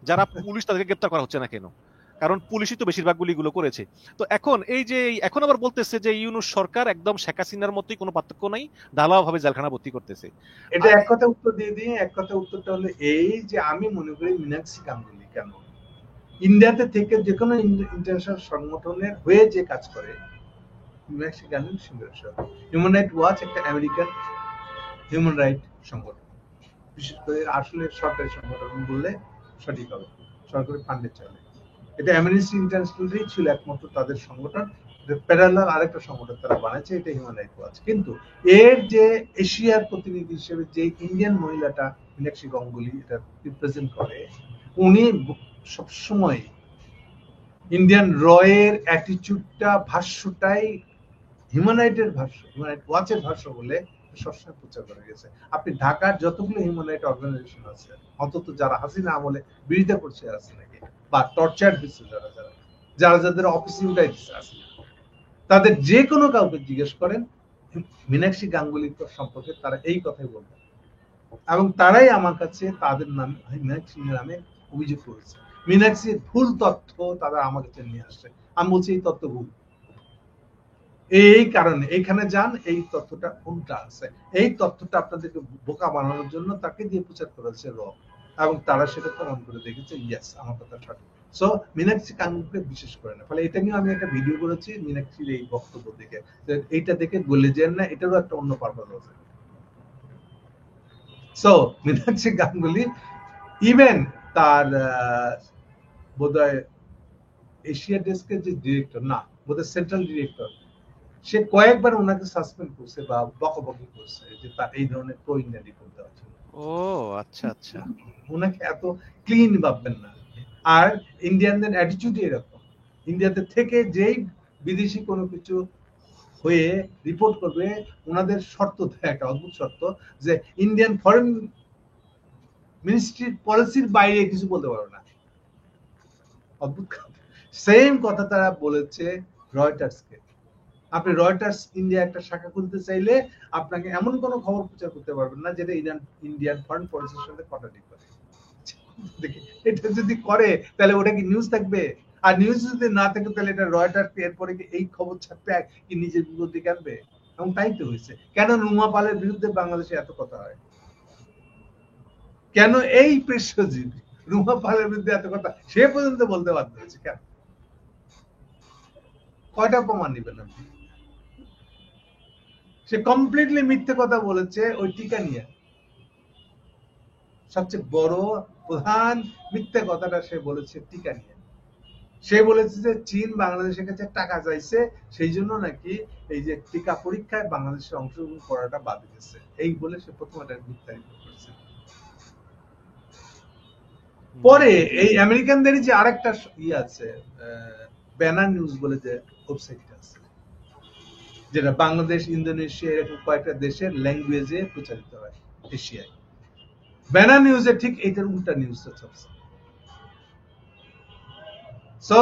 যারা পুলিশ, তাদেরকে গ্রেপ্তার করা হচ্ছে না কেন? কারণ পুলিশই তো বেশিরভাগ গুলিগুলো করেছে। তো এখন এই যে এখন আবার বলতেছে যে ইউনূস সরকার একদম শেখ হাসিনার মতোই, কোনো পার্থক্য নাই, ঢালাও ভাবে জেলখানা ভর্তি করতেছে। এটা এক কথা উত্তর দিয়ে দিই। এক কথা উত্তরটা হলো এই যে আমি মনে করি মীনাক্ষী গাঙ্গুলি কেন ইন্ডিয়াতে থেকে যে কোনো ইন্টারন্যাশনাল সংগঠনের হয়ে যে কাজ করে, Meenakshi Ganguly human right watch একটা আমেরিকান হিউম্যান রাইট সংগঠন, বিশেষ করে আসলে সরকারি সংগঠন বললে সঠিক হবে, সরকারি ফান্ডে চলে। এটা অ্যামনেস্টি ইন্টারন্যাশনালই ছিল একমাত্র তাদের সংগঠন। প্যারালাল আরেকটা সংগঠন তারা বানাচ্ছে, এটা হিউম্যান রাইট ওয়াচ। কিন্তু এর যে এশিয়ার প্রতিনিধি হিসেবে যে ইন্ডিয়ান মহিলাটা মীনাক্ষী গাঙ্গুলি এটা রিপ্রেজেন্ট করে, উনি সবসময় ইন্ডিয়ান রয়ের অ্যাটিটিউডটা, ভাষ্যটাই হিউম্যান রাইটের ভাষ্য, হিউম্যান রাইট ওয়াচের ভাষ্য বলে সবসময় প্রচার করে গেছে। আপনি ঢাকার যতগুলো হিউম্যান রাইট অর্গানাইজেশন আছে, অন্তত যারা হাসিনা আমলে বিরোধিতা করছে হাসিনাকে বা টর্চার দিচ্ছে, যারা যারা যারা যাদের অফিস ইউটাইটিস আছে, তাদের যে কোনো কাউকে জিজ্ঞেস করেন মীনাক্ষী গাঙ্গুলি সম্পর্কে, তারা এই কথাই বলবেন। এবং তারাই আমার কাছে তাদের নামে, মীনাক্ষী নামে অভিযোগ করেছে। মীনাক্ষীর ভুল তথ্য তারা আমার কাছে নিয়ে আসছে। আমি বলছি এই তথ্য ভুল, এই কারণে এখানে যান, এই তথ্যটা উল্টা আছে। এই তথ্যটা আপনাদেরকে বোকা বানানোর জন্য তাকে দিয়ে প্রচার করেছে র, এবং তারা সেটা প্রমাণ করে দেখেছে ইয়েস আমার কথা সঠিক। সো মীনাক্ষী গাঙ্গুলিকে বিশেষ করে না। ফলে এটা নিয়ে আমি একটা ভিডিও করেছি মীনাক্ষীর এই বক্তব্য দেখে, এইটা দেখে বলে যান না, এটারও একটা অন্য পারপাস আছে। সো মীনাক্ষী গাঙ্গুলি ইভেন তার বোধহয় এশিয়া ডেস্কের যে ডিরেক্টর, না বোধহয় সেন্ট্রাল ডিরেক্টর, সে কয়েকবার ওনাকে সাসপেন্ড করছে বা বকাবকি করছে যে তার এই ধরনের প্রো ইন্ডিয়ান রিপোর্ট দেওয়ার জন্য। ও আচ্ছা আচ্ছা, ওনাকে এত ক্লিন ভাববেন না। আর ইন্ডিয়ানদের অ্যাটিটিউড এরকম, ইন্ডিয়াতে থেকে যেই বিদেশি কোনো কিছু হয়ে রিপোর্ট করবে, ওনাদের শর্ত একটা অদ্ভুত শর্ত যে ইন্ডিয়ান ফরেন মিনিস্ট্রির পলিসির বাইরে কিছু বলতে পারো না। অদ্ভুত। সেম কথা তারা বলেছে রয়টার্সকে। আপনি রয়টার্স ইন্ডিয়া একটা শাখা খুলতে চাইলে আপনাকে এমন কোনো খবর প্রচার করতে পারবেন না যেটা ইন্ডিয়ান ফরেন পলিসির সাথে কন্ট্রাডিক্ট করে। এটা যদি করে তাহলে ওটা কি নিউজ থাকবে? আর নিউজ যদি না থাকে তাহলে এটা রয়টার্স এরপরে কি এই খবর ছাপবে কি নিজের বিরুদ্ধে আনবে? এবং তাই তো হয়েছে। কেন রুমা পালের বিরুদ্ধে বাংলাদেশে এত কথা হয়? কেন এই পৃষ্ঠজীব রুমা পালের বিরুদ্ধে এত কথা সে পর্যন্ত বলতে বাধ্য হয়েছে? কেন? কয়টা প্রমাণ নেবেন আপনি? সে কমপ্লিটলি মিথ্যে কথা বলেছে ওই টিকা নিয়ে। সবচেয়ে বড় প্রধান মিথ্যে কথাটা সে বলেছে টিকা নিয়ে। সে বলেছে যে চীন বাংলাদেশের কাছে টাকা চাইছে, সেই জন্য নাকি এই যে টিকা পরীক্ষায় বাংলাদেশের অংশগ্রহণ করাটা বাদ দিয়েছে, এই বলে সে প্রথম একটা মিথ্যা রিপোর্ট করেছে। পরে এই আমেরিকানদেরই যে আরেকটা ইয়ে আছে, ব্যানার নিউজ বলে যে ওয়েবসাইটটা আছে, যেটা বাংলাদেশ, ইন্দোনেশিয়া এরকম কয়েকটা দেশের ল্যাঙ্গুয়েজে প্রচারিত হয় এশিয়ায়। ব্যানার নিউজে ঠিক এইটার উল্টা নিউজটা চলছে। সো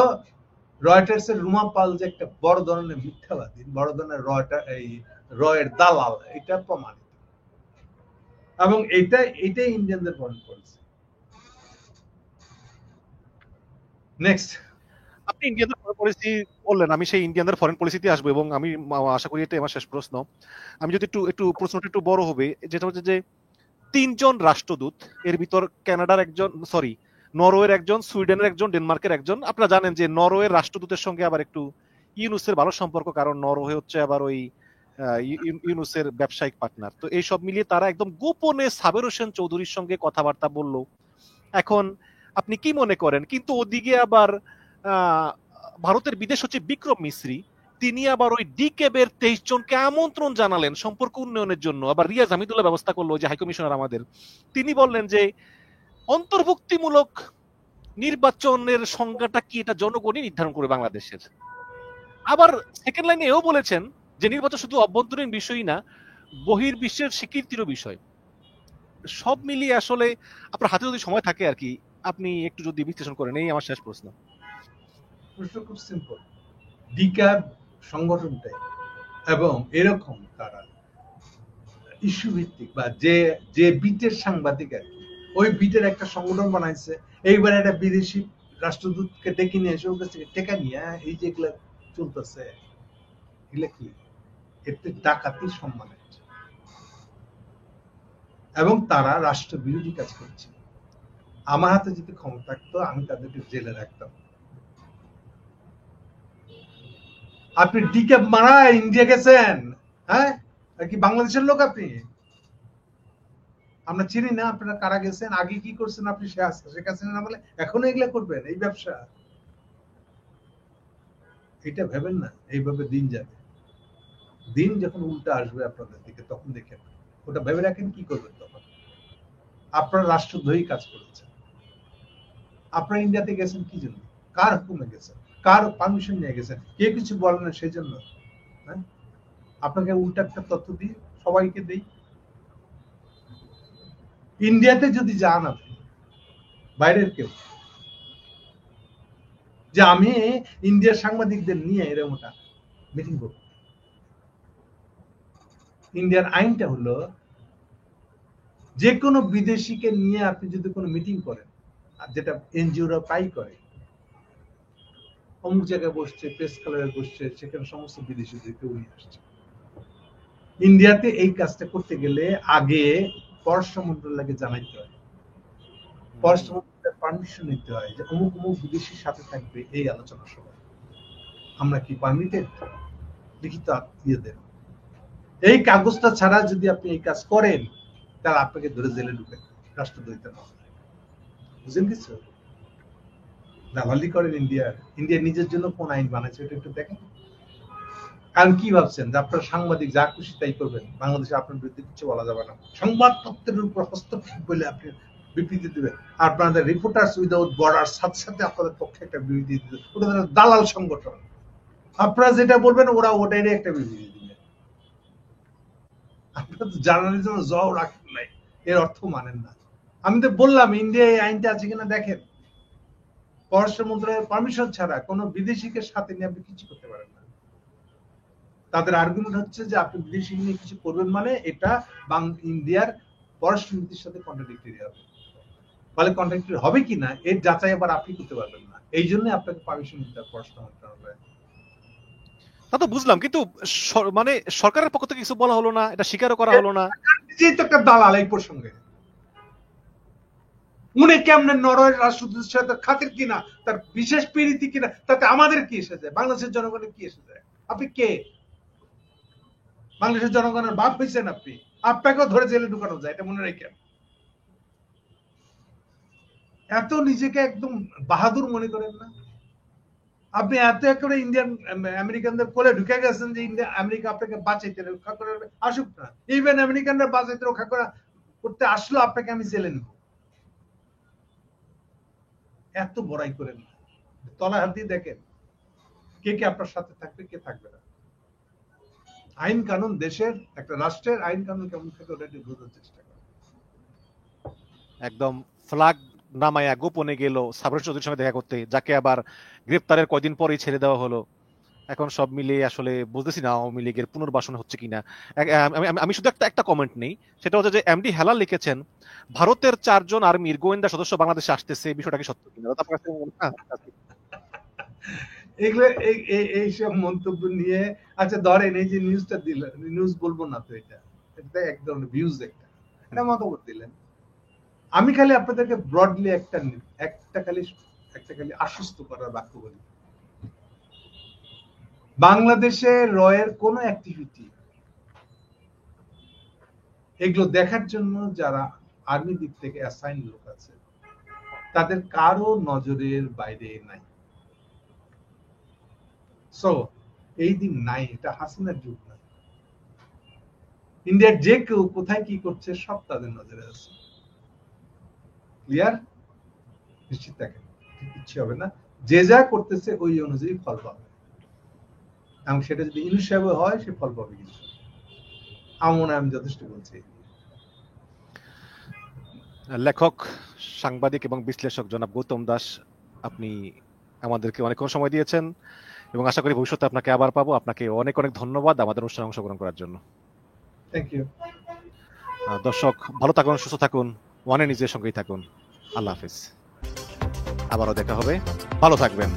রয়টার্সের রুমা পাল যে একটা বড় ধরনের মিথ্যাবাদী, বড় ধরনের রয়ের দালাল, এটা প্রমাণিত। এবং এটাই ইন্ডিয়ানদের ফরেন পলিসি। নেক্সট, আপনি ইন্ডিয়ানদের ফরেন পলিসি বললেন, আমি সেই ইন্ডিয়ানদের ফরেন পলিসিতে আসবো এবং আমি আশা করি এটাই আমার শেষ প্রশ্ন। আমি যদি একটু প্রশ্নটা একটু বড় হবে, যেটা হচ্ছে যে 3 জন রাষ্ট্রদূত, এর ভিতর কানাডার একজন, সরি নরওয়ের একজন, সুইডেনের একজন, ডেনমার্কের একজন। আপনারা জানেন যে নরওয়ের রাষ্ট্রদূতের সঙ্গে আবার একটু ইউনুসের ভালো সম্পর্ক, কারণ নরওয়ে হচ্ছে আবার ওই ইউনুসের ব্যবসায়িক পার্টনার। তো এই সব মিলিয়ে তারা একদম গোপনে সাবের হোসেন চৌধুরীর সঙ্গে কথাবার্তা বলল। এখন আপনি কি মনে করেন? কিন্তু ওদিকে আবার ভারতের বিদেশ সচিব বিক্রম মিশ্রি, তিনি আবার ওই ডিকেবের 23 জনকে আমন্ত্রণ জানালেন সম্পর্ক উন্নয়নের জন্য। আবার রিয়াজ হামিদুল্লাহ ব্যবস্থা করলো, যে হাইকমিশনার আমাদের, তিনি বললেন যে অন্তর্ভুক্তিমূলক নির্বাচনের সংজ্ঞাটা কি এটা জনগণই নির্ধারণ করবে বাংলাদেশের। আবার সেকেন্ড লাইনে এও বলেছেন যে নির্বাচন শুধু অভ্যন্তরীণ বিষয়ই না, বহির্বিশ্বের স্বীকৃতিরও বিষয়। সব মিলিয়ে আসলে আপনার হাতে যদি সময় থাকে আর কি, আপনি একটু যদি বিশ্লেষণ করেন। এই আমার শেষ প্রশ্ন। প্রশ্ন খুব সিম্পল। ডিক্যাব সংগঠনটাই এবং এরকম তারা ইস্যু ভিত্তিক বা যে বিটের সাংবাদিক আর কি, ওই বিটের একটা সংগঠন বানাইছে। এইবার একটা বিদেশি রাষ্ট্রদূতকে ডেকে নিয়ে এসে ওর কাছ থেকে টেকা নিয়ে এই যে এগুলা চলতেছে, এগুলা কি? এতে ডাকাতির সম্মানের, এবং তারা রাষ্ট্র বিরোধী কাজ করছে। আমার হাতে যদি ক্ষমতা থাকতো আমি তাদেরকে জেলে রাখতাম। আপনি ডিক্যাব মারা ইন্ডিয়া গেছেন, হ্যাঁ? কি বাংলাদেশের লোক আপনি? আমরা চিনি না আপনারা কারা গেছেন, আগে কি করছেন আপনি? শেখ হাসিনা না বলে এখনো এগুলা করবেন? এই ব্যবসা, এটা ভেবেন না এইভাবে দিন যাবে। দিন যখন উল্টা আসবে আপনাদের দিকে, তখন দেখেন, ওটা ভেবে রাখেন কি করবেন তখন। আপনারা রাষ্ট্রদ্রোহী কাজ করেছেন। আপনারা ইন্ডিয়াতে গেছেন কি জন্য? কার হুকুমে গেছেন? কার পারমিশন নিয়ে গেছেন? কে কিছু বলেন না সেই জন্য? হ্যাঁ, আপনাকে উল্টা একটা তথ্য দিই, সবাইকে দিই। ইন্ডিয়াতে যদি যান আপনি, বাইরের কেউ, যে আমি ইন্ডিয়ার সাংবাদিকদের নিয়ে এরকম একটা মিটিং করব, ইন্ডিয়ার আইনটা হলো যে কোনো বিদেশিকে নিয়ে আপনি যদি কোনো মিটিং করেন, আর যেটা এনজিওরা প্রায় করে, অমুক জায়গায় বসছে, প্রেস ক্লাবে বসছে, সেখানে সমস্ত বিদেশিদেরকে নিয়ে আসছে। ইন্ডিয়াতে এই কাজটা করতে গেলে আগে পররাষ্ট্র মন্ত্রণালয়কে জানাইতে হয়, পররাষ্ট্র মন্ত্রণালয়ের পারমিশন নিতে হয় যে অমুক অমুক বিদেশির সাথে থাকবে এই আলোচনা সভা, আমরা কি পারমিটেড? লিখিত ইয়েদের এই কাগজটা ছাড়া যদি আপনি এই কাজ করেন, তাহলে আপনাকে ধরে জেলে ঢুকেন রাষ্ট্রদ্রোহিতা মামলায়। বুঝলেন কিছু? দালালি করেন ইন্ডিয়ার। ইন্ডিয়া নিজের জন্য কোন আইন বানাইছে এটা একটু দেখেন। কারণ কি ভাবছেন যে আপনার সাংবাদিক যা খুশি তাই করবেন? বাংলাদেশে আপনার বিরুদ্ধে কিছু বলা যাবে না, সংবাদপত্রের উপর হস্তক্ষেপ বলে আপনি বিবৃতি দেবেন। আপনাদের রিপোর্টার্স উইদাউট বর্ডার সাথে সাথে আপনাদের পক্ষে একটা বিবৃতি দিবে, ওটা দালাল সংগঠন। আপনারা যেটা বলবেন ওরা ওটাই একটা বিবৃতি দিবে। আপনারা তো জার্নালিজম জও রাখেন নাই, এর অর্থ মানেন না। আমি তো বললাম ইন্ডিয়া এই আইনটা আছে কিনা দেখেন। পররাষ্ট্র মন্ত্রণালয়ের পারমিশন ছাড়া কোনো বিদেশিকে সাথে নিয়ে আপনি কিছু করতে পারেন না। তাদের আর্গুমেন্ট হচ্ছে যে আপনি বিদেশি নিয়ে কিছু করবেন মানে এটা ইন্ডিয়ার পররাষ্ট্র নীতির সাথে কন্ট্রাডিক্টরি হবে। ফলে কন্ট্রাডিক্টরি হবে কিনা এর যাচাই আবার আপনি করতে পারবেন না, এই জন্য আপনাকে পারমিশন নিতে হবে পররাষ্ট্র মন্ত্রণালয়ে। তা তো বুঝলাম, কিন্তু মানে সরকারের পক্ষ থেকে কিছু বলা হলো না, এটা স্বীকারও করা হলো না। নিজেই তো একটা দালাল এই প্রসঙ্গে। উনি কেমনে নরওয়ের রাষ্ট্রদূতের সাথে খাতির কিনা, তার বিশেষ প্রীতি কিনা, তাতে আমাদের কি এসে যায়? বাংলাদেশের জনগণের কি এসে যায়? আপনি কে? বাংলাদেশের জনগণের বাপ হয়েছেন আপনি? আপনাকেও ধরে জেলে ঢুকানো যায়, এটা মনে রেখেন। এত নিজেকে একদম বাহাদুর মনে করেন না। আপনি এত করে ইন্ডিয়ান আমেরিকানদের কোলে ঢুকে গেছেন যে ইন্ডিয়া আমেরিকা আপনাকে বাঁচাইতে রক্ষা করে আসুক না। ইভেন আমেরিকানরা বাঁচাইতে রক্ষা করতে আসলো আপনাকে আমি জেলে নেব, এত বড়াই করেন না। তলা হাত দিয়ে দেখেন কে কে আপনার সাথে থাকবে, কে থাকবে না। আইন কানুন, দেশের একটা রাষ্ট্রের আইন কানুন কেমন থাকে ওটা একটু বোঝার চেষ্টা করেন। একদম ফ্ল্যাগ নামায়া গোপনে গেল সাবরেশ চৌধুরীর সঙ্গে দেখা করতে, যাকে আবার গ্রেপ্তারের কয়দিন পরেই ছেড়ে দেওয়া হলো। এখন সব মিলিয়ে আসলে বুঝতেছি না আওয়ামী লীগের পুনর্বাসন হচ্ছে কিনা। আমি শুধু একটা কমেন্ট নেই, সেটা হচ্ছে যে এমডি হেলাল লিখেছেন ভারতের 4 জন আর্মির গোয়েন্দা সদস্য বাংলাদেশে আসতেছে, বিষয়টা কি সত্য কিনা? আপনার কাছে মনে হয়? এগুলো এইসব মন্তব্য নিয়ে, আচ্ছা ধরেন এই যে নিউজটা দিলেন, নিউজ বলবো না তো, এটা এক ধরনের ভিউজ, একটা মতামত দিলেন। আমি খালি আপনাদেরকে ব্রডলি একটা খালি আশ্বস্ত করার বাক্য বলি, বাংলাদেশে রয়ের কোন অ্যাক্টিভিটি এগুলো দেখার জন্য যারা আর্মি দিক থেকে অ্যাসাইন লোক আছে তাদের কারো নজরের বাইরে নাই। সো এই দিন নাই, এটা হাসিনার যুগ না। ইন্ডিয়ার যে কেউ কোথায় কি করছে সব তাদের নজরে আছে। ক্লিয়ার? নিশ্চিত থাকেন, কিচ্ছু হবে না। যে যা করতেছে ওই অনুযায়ী ফল পাবে, এবং সেটা যদি ইউনুস সাহেব হয় সে ফল পাবে কিছু। আমার মনে হয় আমি যথেষ্ট বলছি। লেখক, সাংবাদিক এবং বিশ্লেষক জনাব গৌতম দাস, আপনি আমাদেরকে অনেকক্ষণ সময় দিয়েছেন এবং আশা করি ভবিষ্যতে আপনাকে আবার পাবো। আপনাকে অনেক অনেক ধন্যবাদ আমাদের অনুষ্ঠানে অংশগ্রহণ করার জন্য। Thank you. দর্শক ভালো থাকুন, সুস্থ থাকুন, ওয়ানে নিজের সঙ্গেই থাকুন। আল্লাহ হাফিজ, আবারও দেখা হবে, ভালো থাকবেন।